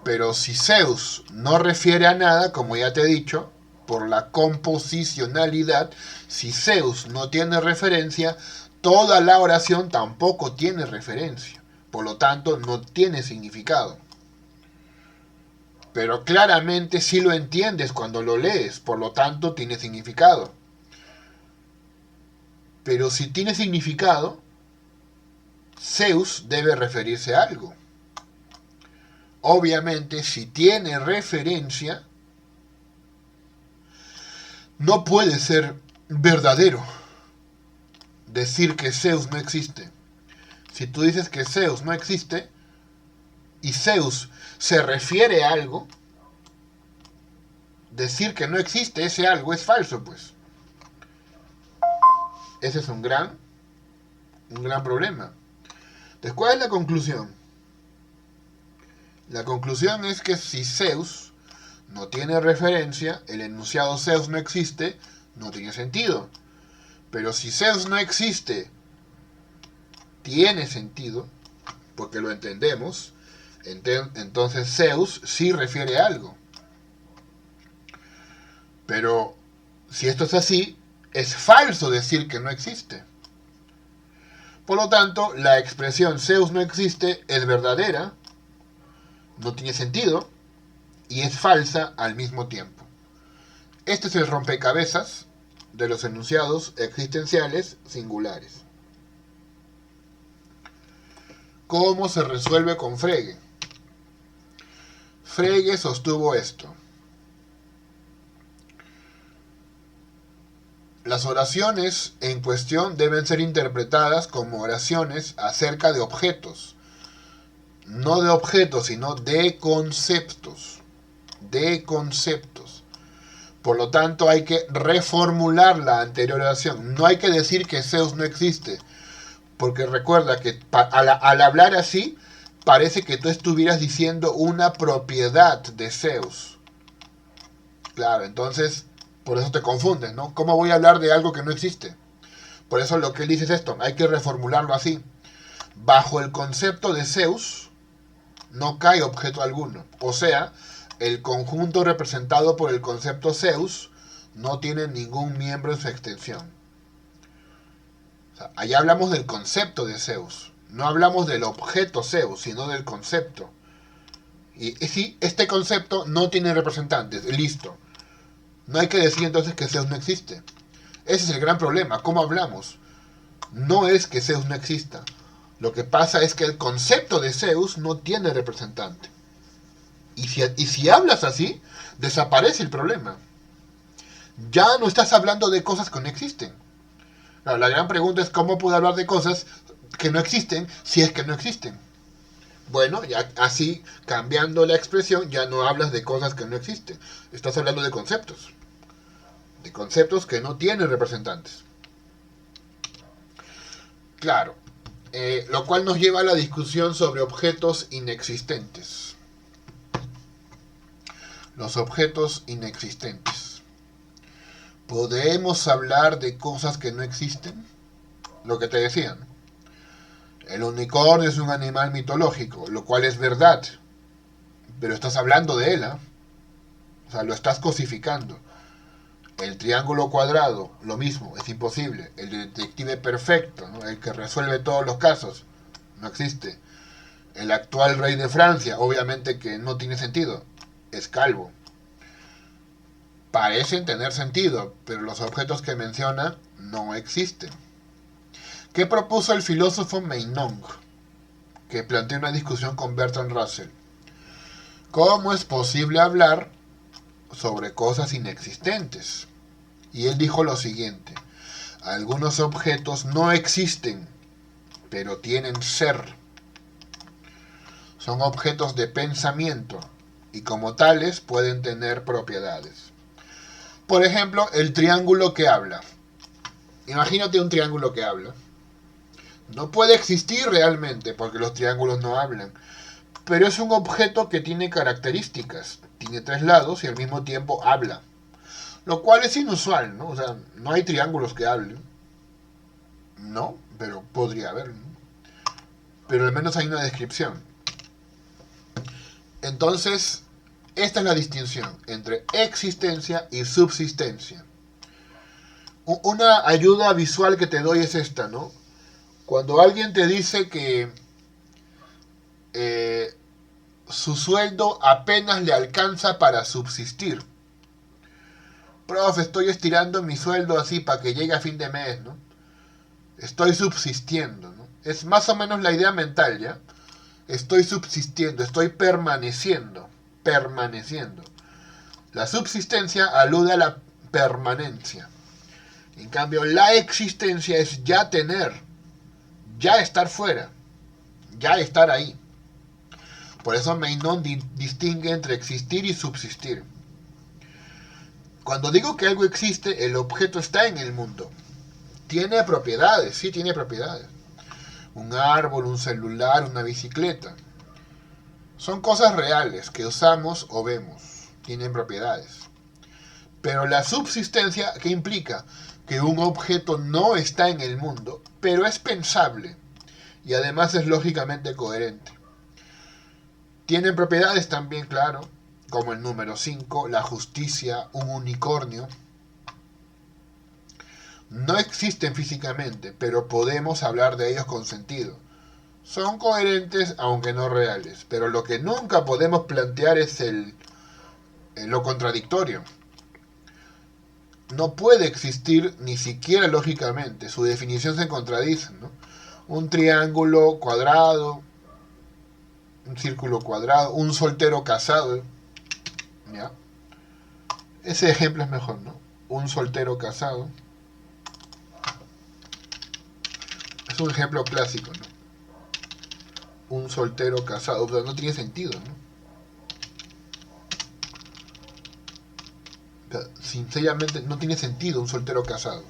Pero si Zeus no refiere a nada, como ya te he dicho, por la composicionalidad, si Zeus no tiene referencia, toda la oración tampoco tiene referencia. Por lo tanto, no tiene significado. Pero claramente sí lo entiendes cuando lo lees, por lo tanto tiene significado. Pero si tiene significado, Zeus debe referirse a algo. Obviamente, si tiene referencia, no puede ser verdadero decir que Zeus no existe. Si tú dices que Zeus no existe y Zeus se refiere a algo, decir que no existe ese algo es falso, pues. Ese es un gran problema. Entonces, ¿cuál es la conclusión? La conclusión es que si Zeus no tiene referencia, el enunciado Zeus no existe, no tiene sentido. Pero si Zeus no existe, tiene sentido, porque lo entendemos, entonces Zeus sí refiere a algo. Pero si esto es así, es falso decir que no existe. Por lo tanto, la expresión Zeus no existe es verdadera, no tiene sentido y es falsa al mismo tiempo. Este es el rompecabezas de los enunciados existenciales singulares. ¿Cómo se resuelve con Frege? Frege sostuvo esto. Las oraciones en cuestión deben ser interpretadas como oraciones acerca de objetos. No de objetos, sino de conceptos. De conceptos. Por lo tanto, hay que reformular la anterior oración. No hay que decir que Zeus no existe. Porque recuerda que al hablar así, parece que tú estuvieras diciendo una propiedad de Zeus. Claro, entonces, por eso te confundes, ¿no? ¿Cómo voy a hablar de algo que no existe? Por eso lo que él dice es esto, hay que reformularlo así. Bajo el concepto de Zeus, no cae objeto alguno. O sea, el conjunto representado por el concepto Zeus no tiene ningún miembro en su extensión. O sea, allá hablamos del concepto de Zeus. No hablamos del objeto Zeus, sino del concepto. Y sí, este concepto no tiene representantes. Listo. No hay que decir entonces que Zeus no existe. Ese es el gran problema. ¿Cómo hablamos? No es que Zeus no exista. Lo que pasa es que el concepto de Zeus no tiene representante. Y si hablas así, desaparece el problema. Ya no estás hablando de cosas que no existen. Claro, la gran pregunta es cómo puedo hablar de cosas que no existen si es que no existen. Bueno, ya así, cambiando la expresión, ya no hablas de cosas que no existen. Estás hablando de conceptos. De conceptos que no tienen representantes. Claro. Lo cual nos lleva a la discusión sobre objetos inexistentes. Los objetos inexistentes. ¿Podemos hablar de cosas que no existen? Lo que te decían. El unicornio es un animal mitológico, lo cual es verdad. Pero estás hablando de él, ¿eh? O sea, lo estás cosificando. El triángulo cuadrado, lo mismo, es imposible. El detective perfecto, ¿no? El que resuelve todos los casos, no existe. El actual rey de Francia, obviamente que no tiene sentido, es calvo. Parecen tener sentido, pero los objetos que menciona no existen. ¿Qué propuso el filósofo Meinong? Que planteó una discusión con Bertrand Russell. ¿Cómo es posible hablar sobre cosas inexistentes? Y él dijo lo siguiente: algunos objetos no existen, pero tienen ser. Son objetos de pensamiento y como tales pueden tener propiedades. Por ejemplo, el triángulo que habla. Imagínate un triángulo que habla. No puede existir realmente porque los triángulos no hablan. Pero es un objeto que tiene características. Tiene tres lados y al mismo tiempo habla. Lo cual es inusual, ¿no? O sea, no hay triángulos que hablen. No, pero podría haber, ¿no? Pero al menos hay una descripción. Entonces, esta es la distinción entre existencia y subsistencia. Una ayuda visual que te doy es esta, ¿no? Cuando alguien te dice que eh, su sueldo apenas le alcanza para subsistir. Profe, estoy estirando mi sueldo así para que llegue a fin de mes, ¿no? Estoy subsistiendo, ¿no? Es más o menos la idea mental, ¿ya? Estoy subsistiendo, estoy permaneciendo, permaneciendo. La subsistencia alude a la permanencia. En cambio, la existencia es ya tener, ya estar fuera, ya estar ahí. Por eso Meinong distingue entre existir y subsistir. Cuando digo que algo existe, el objeto está en el mundo. Tiene propiedades, sí tiene propiedades. Un árbol, un celular, una bicicleta. Son cosas reales que usamos o vemos. Tienen propiedades. Pero la subsistencia, ¿qué implica? Que un objeto no está en el mundo, pero es pensable. Y además es lógicamente coherente. Tienen propiedades también, claro, como el número 5, la justicia, un unicornio. No existen físicamente, pero podemos hablar de ellos con sentido. Son coherentes aunque no reales, pero lo que nunca podemos plantear es lo contradictorio. No puede existir ni siquiera lógicamente, su definición se contradice, ¿no? Un triángulo cuadrado, un círculo cuadrado, un soltero casado, ¿ya? Ese ejemplo es mejor, ¿no? Un soltero casado. Es un ejemplo clásico, ¿no? Un soltero casado, o sea, no tiene sentido, ¿no? O sea, sinceramente no tiene sentido un soltero casado.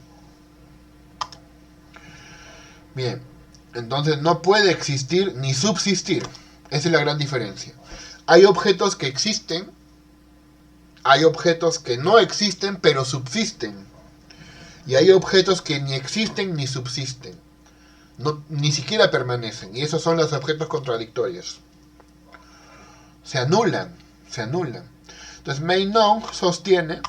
Bien, entonces no puede existir ni subsistir. Esa es la gran diferencia. Hay objetos que existen, hay objetos que no existen pero subsisten. Y hay objetos que ni existen ni subsisten. No, ni siquiera permanecen. Y esos son los objetos contradictorios. Se anulan, se anulan. Entonces Meinong sostiene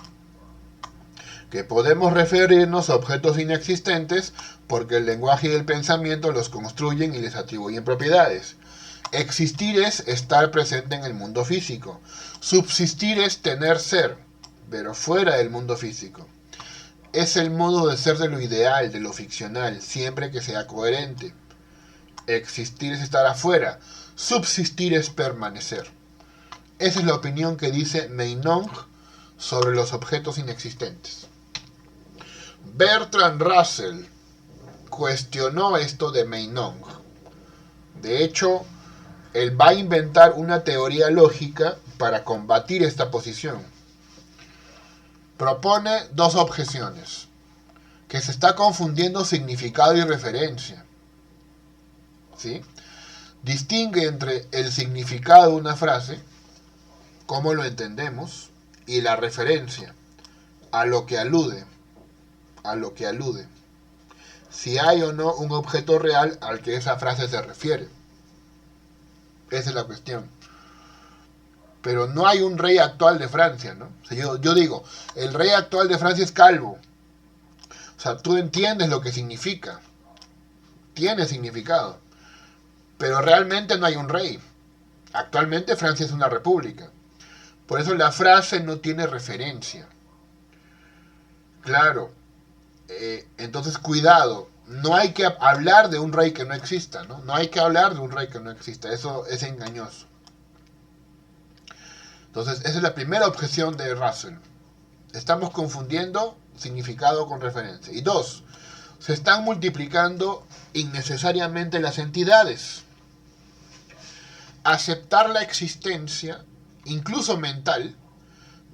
que podemos referirnos a objetos inexistentes porque el lenguaje y el pensamiento los construyen y les atribuyen propiedades. Existir es estar presente en el mundo físico. Subsistir es tener ser, pero fuera del mundo físico. Es el modo de ser de lo ideal, de lo ficcional, siempre que sea coherente. Existir es estar afuera. Subsistir es permanecer. Esa es la opinión que dice Meinong sobre los objetos inexistentes. Bertrand Russell cuestionó esto de Meinong. De hecho, él va a inventar una teoría lógica para combatir esta posición. Propone dos objeciones. Que se está confundiendo significado y referencia. ¿Sí? Distingue entre el significado de una frase, cómo lo entendemos, y la referencia, a lo que alude. A lo que alude. Si hay o no un objeto real al que esa frase se refiere. Esa es la cuestión. Pero no hay un rey actual de Francia, ¿no? O sea, yo digo, el rey actual de Francia es calvo. O sea, tú entiendes lo que significa. Tiene significado. Pero realmente no hay un rey. Actualmente Francia es una república. Por eso la frase no tiene referencia. Claro. Entonces, cuidado. No hay que hablar de un rey que no exista, ¿no? No hay que hablar de un rey que no exista. Eso es engañoso. Entonces, esa es la primera objeción de Russell. Estamos confundiendo significado con referencia. Y dos, se están multiplicando innecesariamente las entidades. Aceptar la existencia, incluso mental,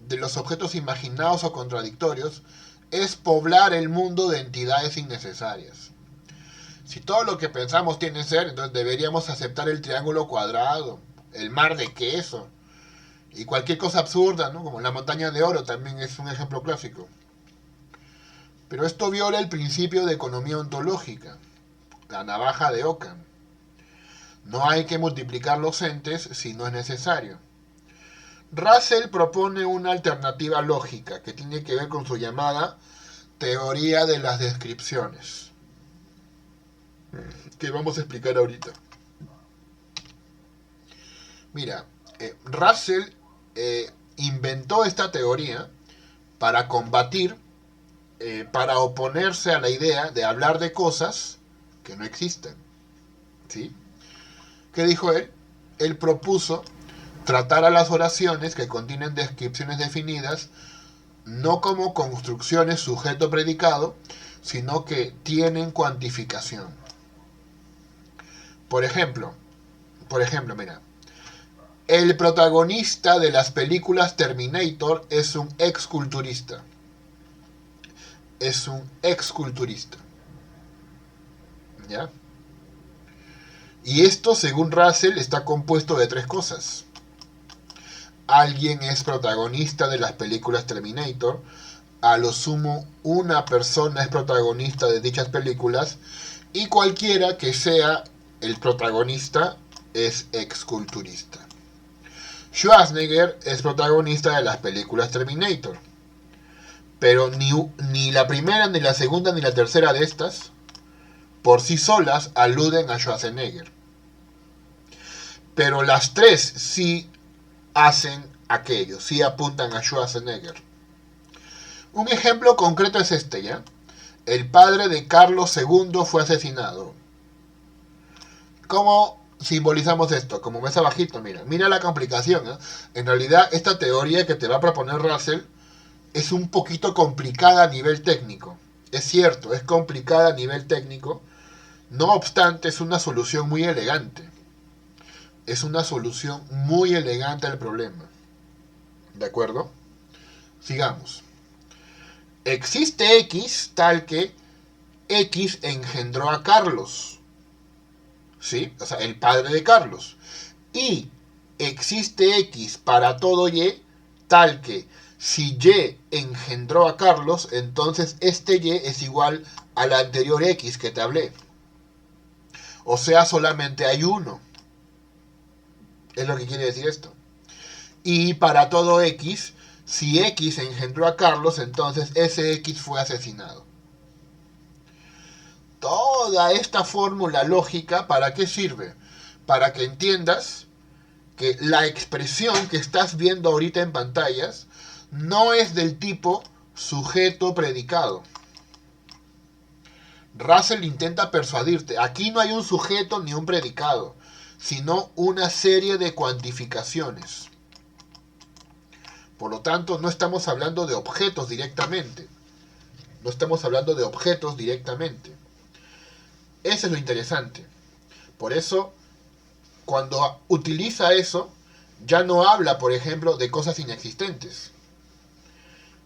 de los objetos imaginados o contradictorios, es poblar el mundo de entidades innecesarias. Si todo lo que pensamos tiene ser, entonces deberíamos aceptar el triángulo cuadrado, el mar de queso y cualquier cosa absurda, ¿no? Como la montaña de oro también es un ejemplo clásico. Pero esto viola el principio de economía ontológica, la navaja de Ockham. No hay que multiplicar los entes si no es necesario. Russell propone una alternativa lógica que tiene que ver con su llamada teoría de las descripciones, que vamos a explicar ahorita. Mira, Russell inventó esta teoría para combatir, para oponerse a la idea de hablar de cosas que no existen. ¿Sí? ¿Qué dijo él? Él propuso tratar a las oraciones que contienen descripciones definidas no como construcciones sujeto-predicado, sino que tienen cuantificación. Por ejemplo, mira, el protagonista de las películas Terminator es un exculturista. Es un exculturista. ¿Ya? Y esto, según Russell, está compuesto de tres cosas. Alguien es protagonista de las películas Terminator, a lo sumo una persona es protagonista de dichas películas, y cualquiera que sea el protagonista es exculturista. Schwarzenegger es protagonista de las películas Terminator, pero ni la primera, ni la segunda, ni la tercera de estas, por sí solas, aluden a Schwarzenegger. Pero las tres sí hacen aquello, sí apuntan a Schwarzenegger. Un ejemplo concreto es este, ¿ya? El padre de Carlos II fue asesinado. ¿Cómo simbolizamos esto? Como ves abajito, mira la complicación, ¿eh? En realidad, esta teoría que te va a proponer Russell es un poquito complicada a nivel técnico. Es cierto, es complicada a nivel técnico. No obstante, es una solución muy elegante. Es una solución muy elegante al problema. ¿De acuerdo? Sigamos. Existe X tal que X engendró a Carlos. ¿Sí? O sea, el padre de Carlos. Y existe X para todo Y tal que si Y engendró a Carlos, entonces este Y es igual al anterior X que te hablé. O sea, solamente hay uno. Es lo que quiere decir esto. Y para todo X, si X engendró a Carlos, entonces ese X fue asesinado. Toda esta fórmula lógica, ¿para qué sirve? Para que entiendas que la expresión que estás viendo ahorita en pantallas no es del tipo sujeto-predicado. Russell intenta persuadirte, aquí no hay un sujeto ni un predicado, sino una serie de cuantificaciones. Por lo tanto, no estamos hablando de objetos directamente. No estamos hablando de objetos directamente. Eso es lo interesante. Por eso, cuando utiliza eso, ya no habla, por ejemplo, de cosas inexistentes,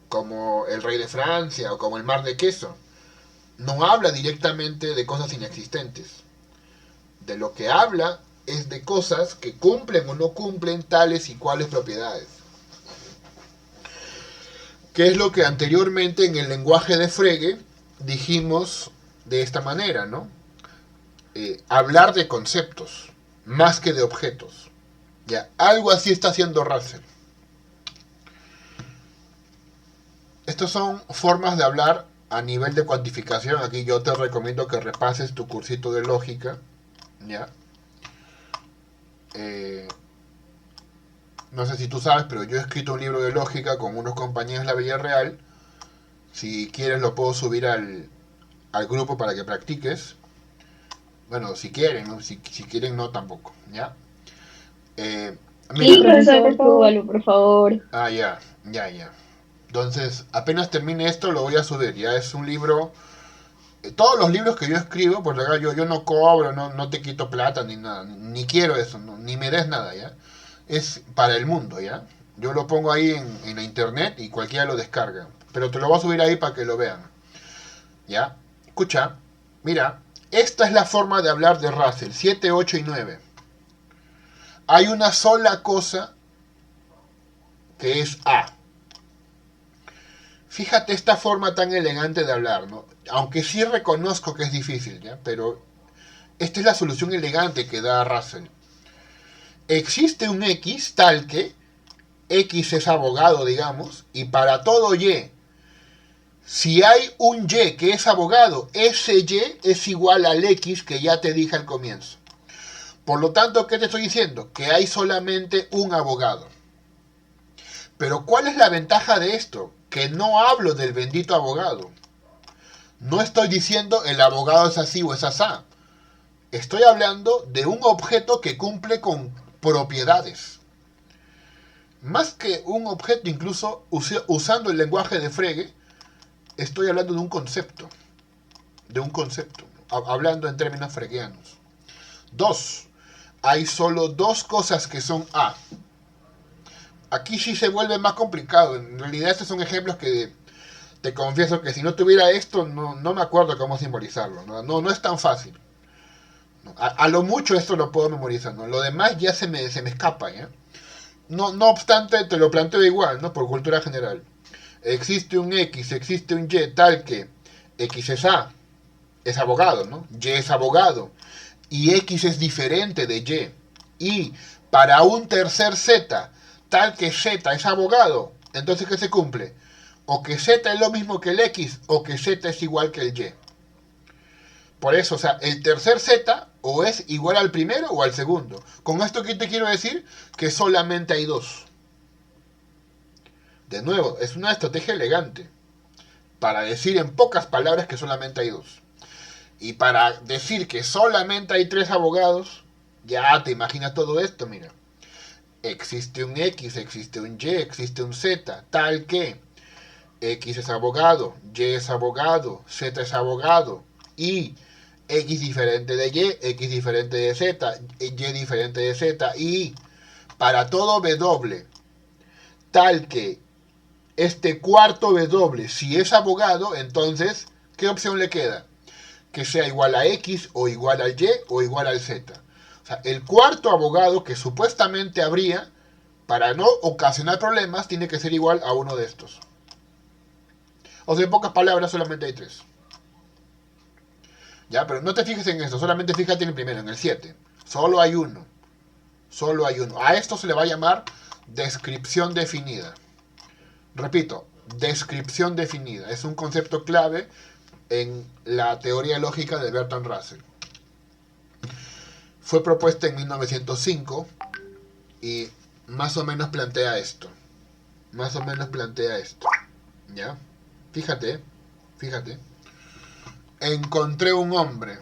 como el rey de Francia o como el mar de queso. No habla directamente de cosas inexistentes. De lo que habla es de cosas que cumplen o no cumplen tales y cuales propiedades. Que es lo que anteriormente en el lenguaje de Frege dijimos de esta manera, ¿no? Hablar de conceptos más que de objetos. Ya, algo así está haciendo Russell. Estas son formas de hablar a nivel de cuantificación. Aquí yo te recomiendo que repases tu cursito de lógica, ¿ya? No sé si tú sabes, pero yo he escrito un libro de lógica con unos compañeros de la Villarreal. Si quieres lo puedo subir al grupo para que practiques. Bueno, si quieren, ¿no? Si quieren no tampoco, ¿ya? Sí, Mira. profesor, súbalo, por favor. Ah, ya. Entonces, apenas termine esto lo voy a subir. Ya es un libro. Todos los libros que yo escribo, pues yo no cobro, no te quito plata ni nada, ni quiero eso, no, ni me des nada, ¿ya? Es para el mundo, ¿ya? Yo lo pongo ahí en la internet y cualquiera lo descarga. Pero te lo voy a subir ahí para que lo vean, ¿ya? Escucha, mira, Esta es la forma de hablar de Russell, 7, 8 y 9. Hay una sola cosa que es A. Fíjate esta forma tan elegante de hablar, ¿no? Aunque sí reconozco que es difícil, ¿ya? Pero esta es la solución elegante que da Russell. Existe un X tal que X es abogado, digamos, y para todo Y, si hay un Y que es abogado, ese Y es igual al X que ya te dije al comienzo. Por lo tanto, ¿qué te estoy diciendo? Que hay solamente un abogado. Pero ¿cuál es la ventaja de esto? Que no hablo del bendito abogado. No estoy diciendo el abogado es así o es asá. Estoy hablando de un objeto que cumple con propiedades. Más que un objeto, incluso usando el lenguaje de Frege, estoy hablando de un concepto. De un concepto. Hablando en términos fregeanos. 2. Hay solo dos cosas que son A. Aquí sí se vuelve más complicado. En realidad estos son ejemplos que te confieso que si no tuviera esto no me acuerdo cómo simbolizarlo. No es tan fácil. A lo mucho esto lo puedo memorizar. ¿No? Lo demás ya se me escapa. ¿Ya? No obstante, te lo planteo igual, ¿no? Por cultura general. Existe un X, existe un Y tal que X es A, es abogado, ¿no? Y es abogado. Y X es diferente de Y. Y para un tercer Z, tal que Z es abogado, entonces ¿qué se cumple? O que Z es lo mismo que el X, o que Z es igual que el Y. Por eso, o sea, el tercer Z o es igual al primero o al segundo. Con esto, ¿qué te quiero decir? Que solamente hay dos. De nuevo, es una estrategia elegante para decir en pocas palabras que solamente hay dos. Y para decir que solamente hay tres abogados, ya te imaginas todo esto, mira. Existe un X, existe un Y, existe un Z, tal que X es abogado, Y es abogado, Z es abogado, y X diferente de Y, X diferente de Z, Y diferente de Z, y para todo W, tal que este cuarto W, si es abogado, entonces, ¿qué opción le queda? Que sea igual a X o igual al Y o igual al Z. O sea, el cuarto abogado que supuestamente habría, para no ocasionar problemas, tiene que ser igual a uno de estos. O sea, en pocas palabras, solamente hay tres. Ya, pero no te fijes en esto, solamente fíjate en el primero, en el 7. Solo hay uno. Solo hay uno. A esto se le va a llamar descripción definida. Repito, descripción definida. Es un concepto clave en la teoría lógica de Bertrand Russell. Fue propuesta en 1905 y más o menos plantea esto. Más o menos plantea esto. ¿Ya? Fíjate, fíjate. Encontré un hombre.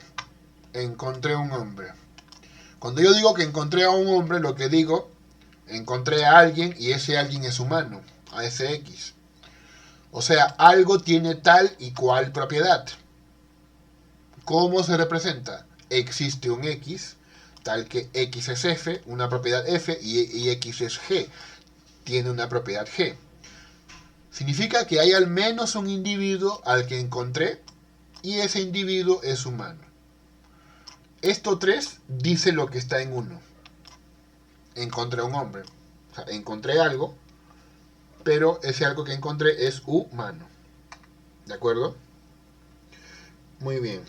Encontré un hombre. Cuando yo digo que encontré a un hombre, lo que digo, encontré a alguien y ese alguien es humano, a ese X. O sea, algo tiene tal y cual propiedad. ¿Cómo se representa? Existe un X, tal que X es F, una propiedad F, y X es G, tiene una propiedad G. Significa que hay al menos un individuo al que encontré y ese individuo es humano. Esto 3 dice lo que está en 1. Encontré un hombre. O sea, encontré algo, pero ese algo que encontré es humano. ¿De acuerdo? Muy bien.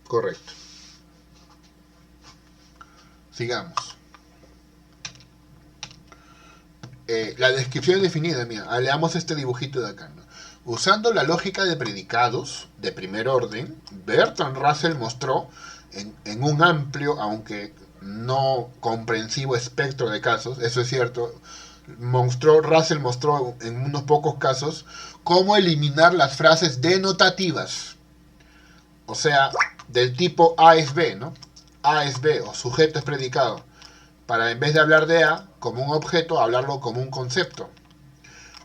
Correcto. Sigamos. La descripción definida, mira, leamos este dibujito de acá, ¿no? Usando la lógica de predicados de primer orden, Bertrand Russell mostró en un amplio, aunque no comprensivo espectro de casos, eso es cierto, Russell mostró en unos pocos casos cómo eliminar las frases denotativas, o sea, del tipo A es B, ¿no? A es B, o sujeto es predicado, para en vez de hablar de A como un objeto, hablarlo como un concepto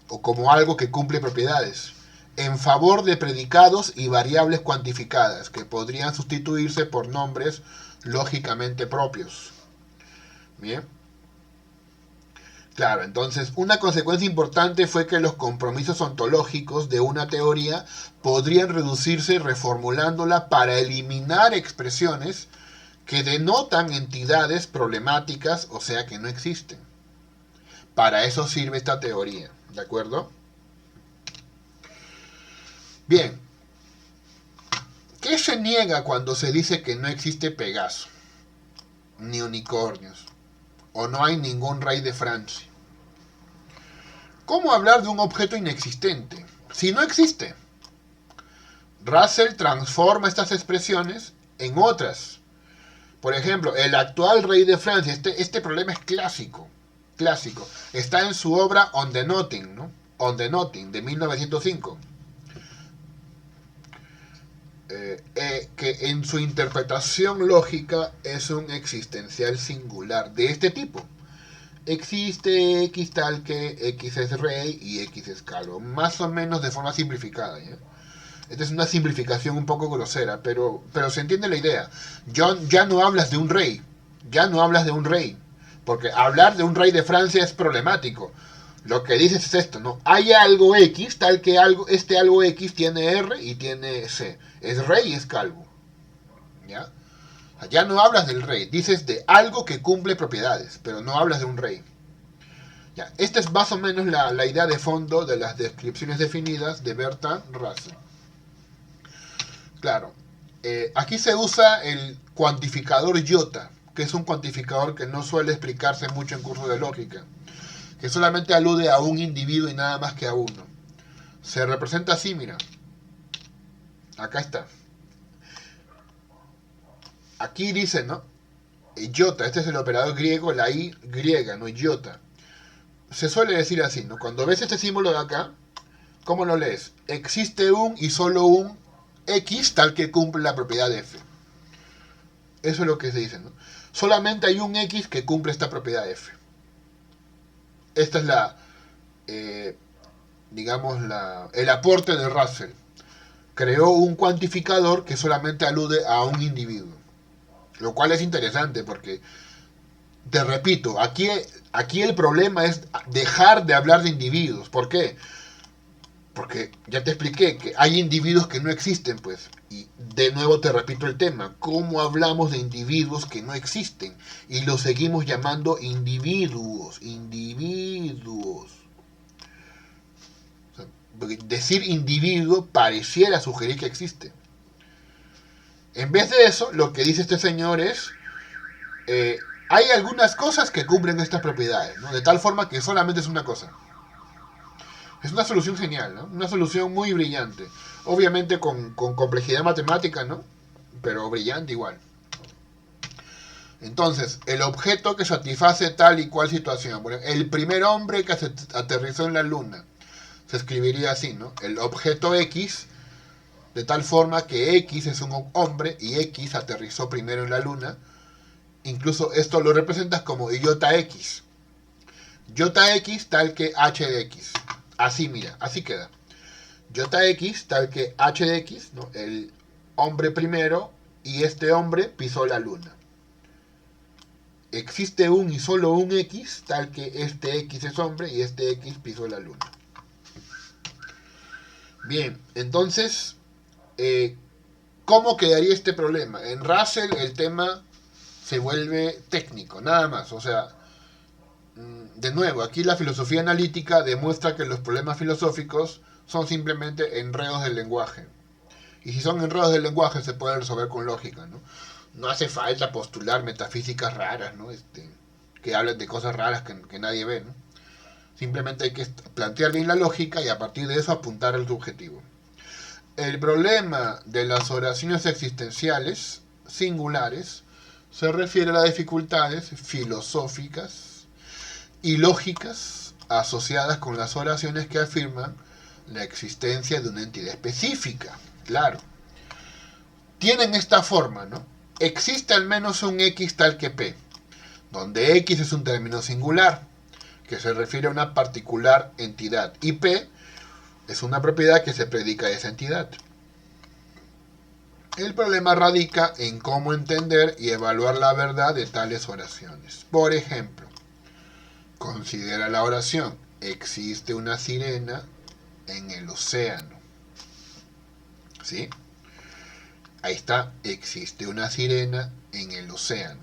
o como algo que cumple propiedades, en favor de predicados y variables cuantificadas que podrían sustituirse por nombres lógicamente propios. Bien. Claro, entonces una consecuencia importante fue que los compromisos ontológicos de una teoría podrían reducirse reformulándola para eliminar expresiones que denotan entidades problemáticas, o sea que no existen. Para eso sirve esta teoría, ¿de acuerdo? Bien, ¿qué se niega cuando se dice que no existe Pegaso, ni unicornios, o no hay ningún rey de Francia? ¿Cómo hablar de un objeto inexistente si no existe? Russell transforma estas expresiones en otras. Por ejemplo, el actual rey de Francia, este problema es clásico. Está en su obra On the Nothing, ¿no? On the Nothing, de 1905. Que en su interpretación lógica es un existencial singular de este tipo. Existe X tal que X es rey y X es calvo. Más o menos de forma simplificada, ¿ya? Esta es una simplificación un poco grosera, pero se entiende la idea. Ya no hablas de un rey. Ya no hablas de un rey. Porque hablar de un rey de Francia es problemático. Lo que dices es esto, ¿no? Hay algo X, tal que este algo X tiene R y tiene C. Es rey y es calvo. ¿Ya? Ya no hablas del rey, dices de algo que cumple propiedades, pero no hablas de un rey. Ya, esta es más o menos la idea de fondo de las descripciones definidas de Bertrand Russell. Claro, aquí se usa el cuantificador iota, que es un cuantificador que no suele explicarse mucho en cursos de lógica, que solamente alude a un individuo y nada más que a uno. Se representa así, mira. Acá está. Aquí dice, ¿no? Iota, este es el operador griego, la I griega, no iota. Se suele decir así, ¿no? Cuando ves este símbolo de acá, ¿cómo lo lees? Existe un y solo un X tal que cumple la propiedad de F. Eso es lo que se dice, ¿no? Solamente hay un X que cumple esta propiedad F. Esta es el aporte de Russell. Creó un cuantificador que solamente alude a un individuo. Lo cual es interesante porque, te repito, aquí el problema es dejar de hablar de individuos. ¿Por qué? Porque ya te expliqué que hay individuos que no existen, pues. Y de nuevo te repito el tema. ¿Cómo hablamos de individuos que no existen? Y los seguimos llamando individuos. Individuos. O sea, decir individuo pareciera sugerir que existe. En vez de eso, lo que dice este señor es... hay algunas cosas que cumplen estas propiedades, ¿no? De tal forma que solamente es una cosa. Es una solución genial, ¿no? Una solución muy brillante. Obviamente con complejidad matemática, ¿no? Pero brillante igual. Entonces, el objeto que satisface tal y cual situación. Bueno, el primer hombre que aterrizó en la luna. Se escribiría así, ¿no? El objeto X, de tal forma que X es un hombre y X aterrizó primero en la luna. Incluso esto lo representas como iota X. Iota X tal que H de X. Así, mira, así queda. Iota X tal que H de X, ¿no? El hombre primero y este hombre pisó la luna. Existe un y solo un X tal que este X es hombre y este X pisó la luna. Bien, entonces, ¿cómo quedaría este problema? En Russell el tema se vuelve técnico, nada más. O sea, de nuevo, aquí la filosofía analítica demuestra que los problemas filosóficos son simplemente enredos del lenguaje. Y si son enredos del lenguaje se pueden resolver con lógica, ¿no? No hace falta postular metafísicas raras, ¿no? Que hablen de cosas raras que nadie ve, ¿no? Simplemente hay que plantear bien la lógica y a partir de eso apuntar al objetivo. El problema de las oraciones existenciales singulares se refiere a las dificultades filosóficas y lógicas asociadas con las oraciones que afirman la existencia de una entidad específica. Claro. Tienen esta forma, ¿no? Existe al menos un X tal que P, donde X es un término singular, que se refiere a una particular entidad, y P es una propiedad que se predica a esa entidad. El problema radica en cómo entender y evaluar la verdad de tales oraciones. Por ejemplo, Considera la oración. Existe una sirena en el océano. ¿Sí? Ahí está. Existe una sirena en el océano.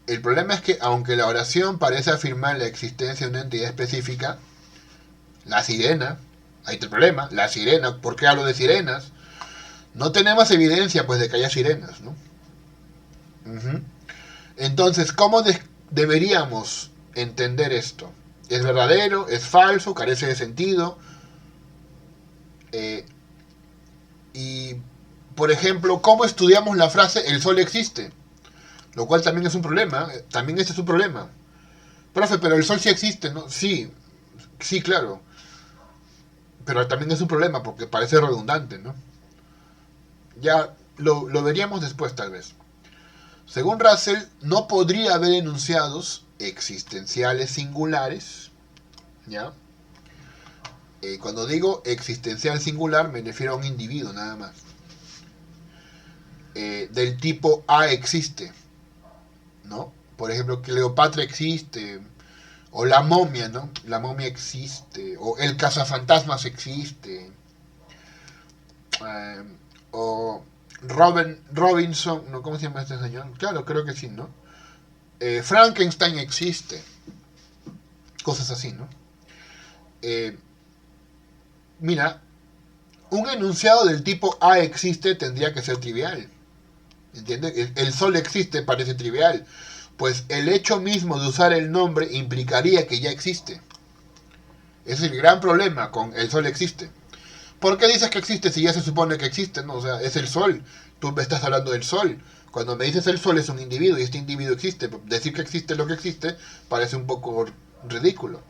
El problema es que, aunque la oración parece afirmar la existencia de una entidad específica, la sirena, ahí está el problema, la sirena, ¿por qué hablo de sirenas? No tenemos evidencia, pues, de que haya sirenas, ¿no? Entonces, ¿cómo deberíamos entender esto? ¿Es verdadero? ¿Es falso? ¿Carece de sentido? Y, por ejemplo, ¿cómo estudiamos la frase el sol existe? Lo cual también es un problema. También este es un problema. Profe, pero el sol sí existe, ¿no? Sí, sí, claro. Pero también es un problema porque parece redundante, ¿no? Ya lo veríamos después, tal vez. Según Russell, no podría haber enunciados existenciales singulares, ¿ya? Cuando digo existencial singular me refiero a un individuo nada más. Del tipo A existe, ¿no? Por ejemplo, que Cleopatra existe, o la momia, ¿no? La momia existe, o el cazafantasmas existe, o Robinson, ¿no? ¿Cómo se llama este señor? Claro, creo que sí, ¿no? Frankenstein existe, cosas así, ¿no? Mira, un enunciado del tipo A existe tendría que ser trivial. ¿Entiendes? El sol existe parece trivial. Pues el hecho mismo de usar el nombre implicaría que ya existe. Ese es el gran problema con el sol existe. ¿Por qué dices que existe si ya se supone que existe? No, o sea, es el sol. Tú me estás hablando del sol. Cuando me dices el sol es un individuo y este individuo existe. Decir que existe lo que existe parece un poco ridículo.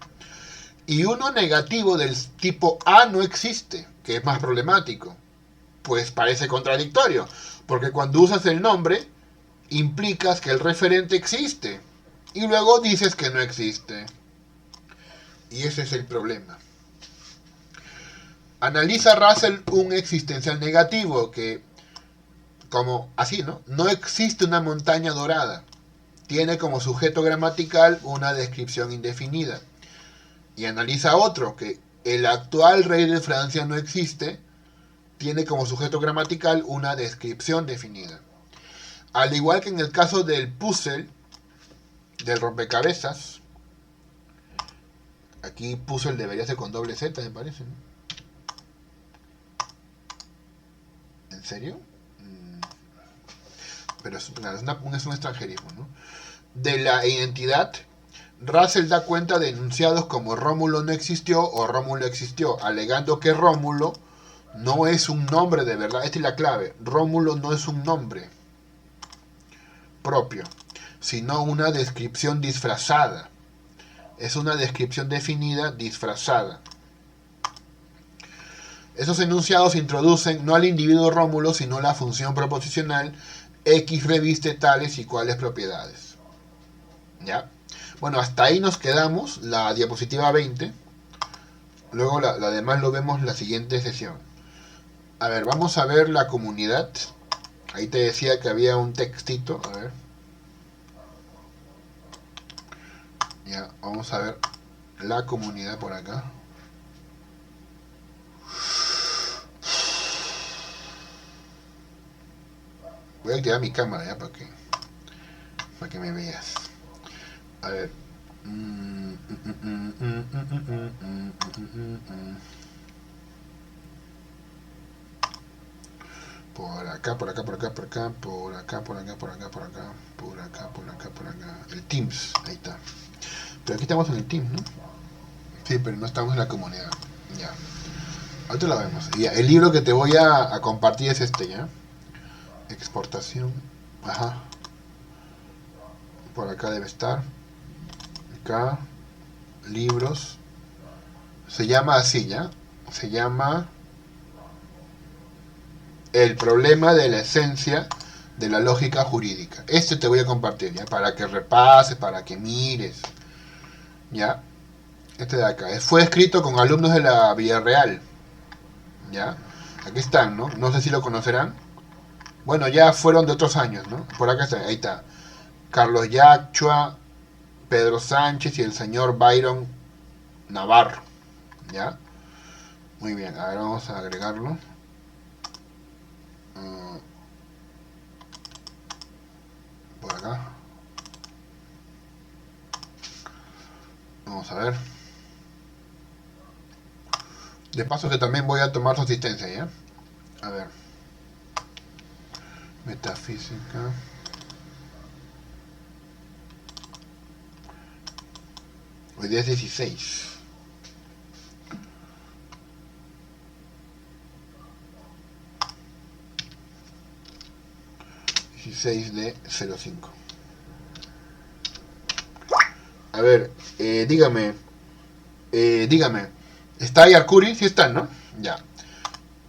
Y uno negativo del tipo A no existe, que es más problemático. Pues parece contradictorio, porque cuando usas el nombre, implicas que el referente existe, y luego dices que no existe. Y ese es el problema. Analiza Russell un existencial negativo, que, como así, ¿no? No existe una montaña dorada. Tiene como sujeto gramatical una descripción indefinida. Y analiza otro, que el actual rey de Francia no existe, tiene como sujeto gramatical una descripción definida. Al igual que en el caso del puzzle, del rompecabezas, aquí puzzle debería ser con doble Z, me parece, ¿no? ¿En serio? Pero es un extranjerismo, ¿no? De la identidad, Russell da cuenta de enunciados como Rómulo no existió o Rómulo existió, alegando que Rómulo no es un nombre de verdad. Esta es la clave. Rómulo no es un nombre propio, sino una descripción disfrazada. Es una descripción definida disfrazada. Esos enunciados introducen no al individuo Rómulo, sino la función proposicional X reviste tales y cuales propiedades. ¿Ya? Bueno, hasta ahí nos quedamos, la diapositiva 20. Luego la demás lo vemos en la siguiente sesión. A ver, vamos a ver la comunidad. Ahí te decía que había un textito. A ver. Ya, vamos a ver la comunidad por acá. Voy a activar mi cámara ya para que me veas. A ver. Por acá, por acá, por acá, por acá, por acá, por acá, por acá, por acá, por acá, por acá, por acá. El Teams, ahí está. Pero aquí estamos en el Teams, ¿no? Sí, pero no estamos en la comunidad. Ya. Ahorita la vemos. Ya, el libro que te voy a compartir es este, ¿ya? Exportación. Ajá. Por acá debe estar. Acá. Libros. Se llama así, ¿ya? Se llama El problema de la esencia de la lógica jurídica. Este te voy a compartir, ¿ya? Para que repases, para que mires. ¿Ya? Este de acá. Fue escrito con alumnos de la Villarreal. ¿Ya? Aquí están, ¿no? No sé si lo conocerán. Bueno, ya fueron de otros años, ¿no? Por acá está, ahí está. Carlos Yachua, Pedro Sánchez y el señor Byron Navarro. ¿Ya? Muy bien, a ver, vamos a agregarlo. Por acá. Vamos a ver. De paso que también voy a tomar su asistencia, ¿ya? A ver. Metafísica. Hoy día es 16. De 05. A ver, dígame. ¿Está ahí Arcuri? Sí está, ¿no? Ya.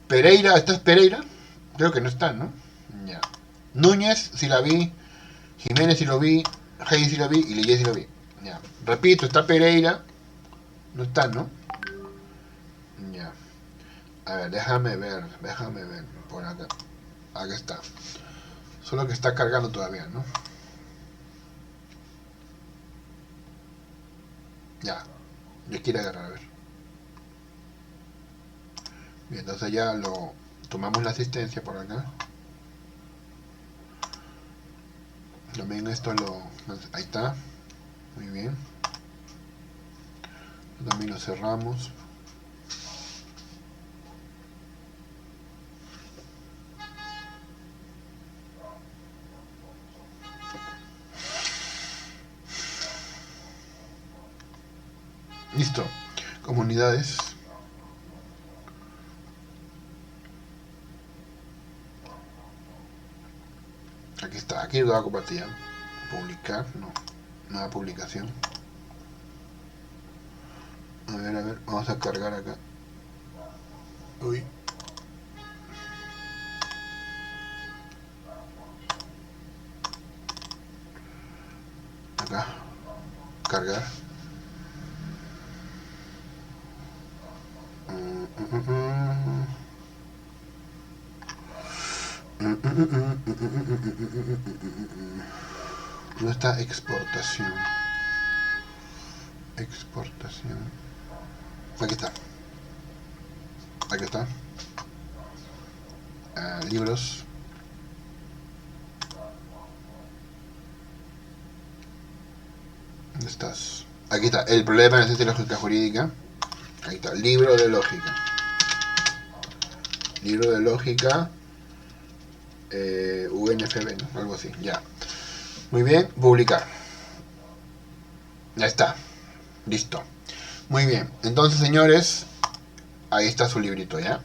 Pereira, ¿estás Pereira? Creo que no está, ¿no? Ya. Núñez, sí la vi. Jiménez, sí lo vi. Hayes, sí lo vi. Y Leyes, sí lo vi. Ya. Repito, está Pereira. No está, ¿no? Ya. A ver, déjame ver. Por acá. Acá está. Solo que está cargando todavía, ¿no? Ya. Yo quiero agarrar, a ver. Bien, entonces ya lo tomamos la asistencia por acá. También esto lo... Ahí está. Muy bien. También lo cerramos. Listo. Comunidades. Aquí está. Aquí lo voy a compartir. Publicar. No. Nueva publicación. A ver. Vamos a cargar acá. Uy. Acá. Cargar. ¿Dónde está exportación? Aquí está. Libros. ¿Dónde estás? Aquí está. El problema de la ciencia lógica jurídica. Ahí está. Libro de lógica. UNFB, ¿no? Algo así. Ya. Muy bien. Publicar. Ya está. Listo. Muy bien. Entonces, señores, ahí está su librito, ¿ya?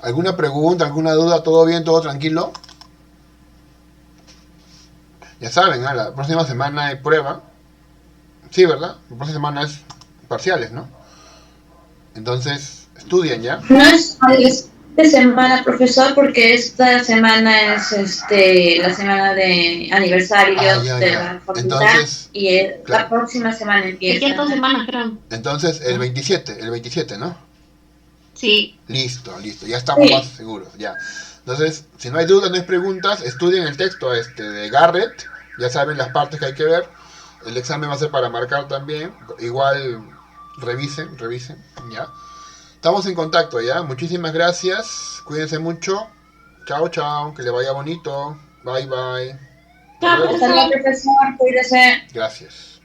¿Alguna pregunta, alguna duda? ¿Todo bien? ¿Todo tranquilo? Ya saben, la próxima semana hay prueba. Sí, ¿verdad? La próxima semana es parciales, ¿no? Entonces, estudian ya. No es de semana, profesor, porque esta semana es la semana de aniversario de la facultad. Entonces, y claro, la próxima semana empieza. Esta semana, creo. Entonces, el 27, ¿no? Sí. Listo, ya estamos más seguros, ya. Entonces, si no hay dudas, no hay preguntas, estudien el texto de Garrett, ya saben las partes que hay que ver. El examen va a ser para marcar también, igual revisen, ya. Estamos en contacto, ya. Muchísimas gracias, cuídense mucho. Chao, que le vaya bonito. Bye. Hasta luego, profesor, cuídese. Gracias.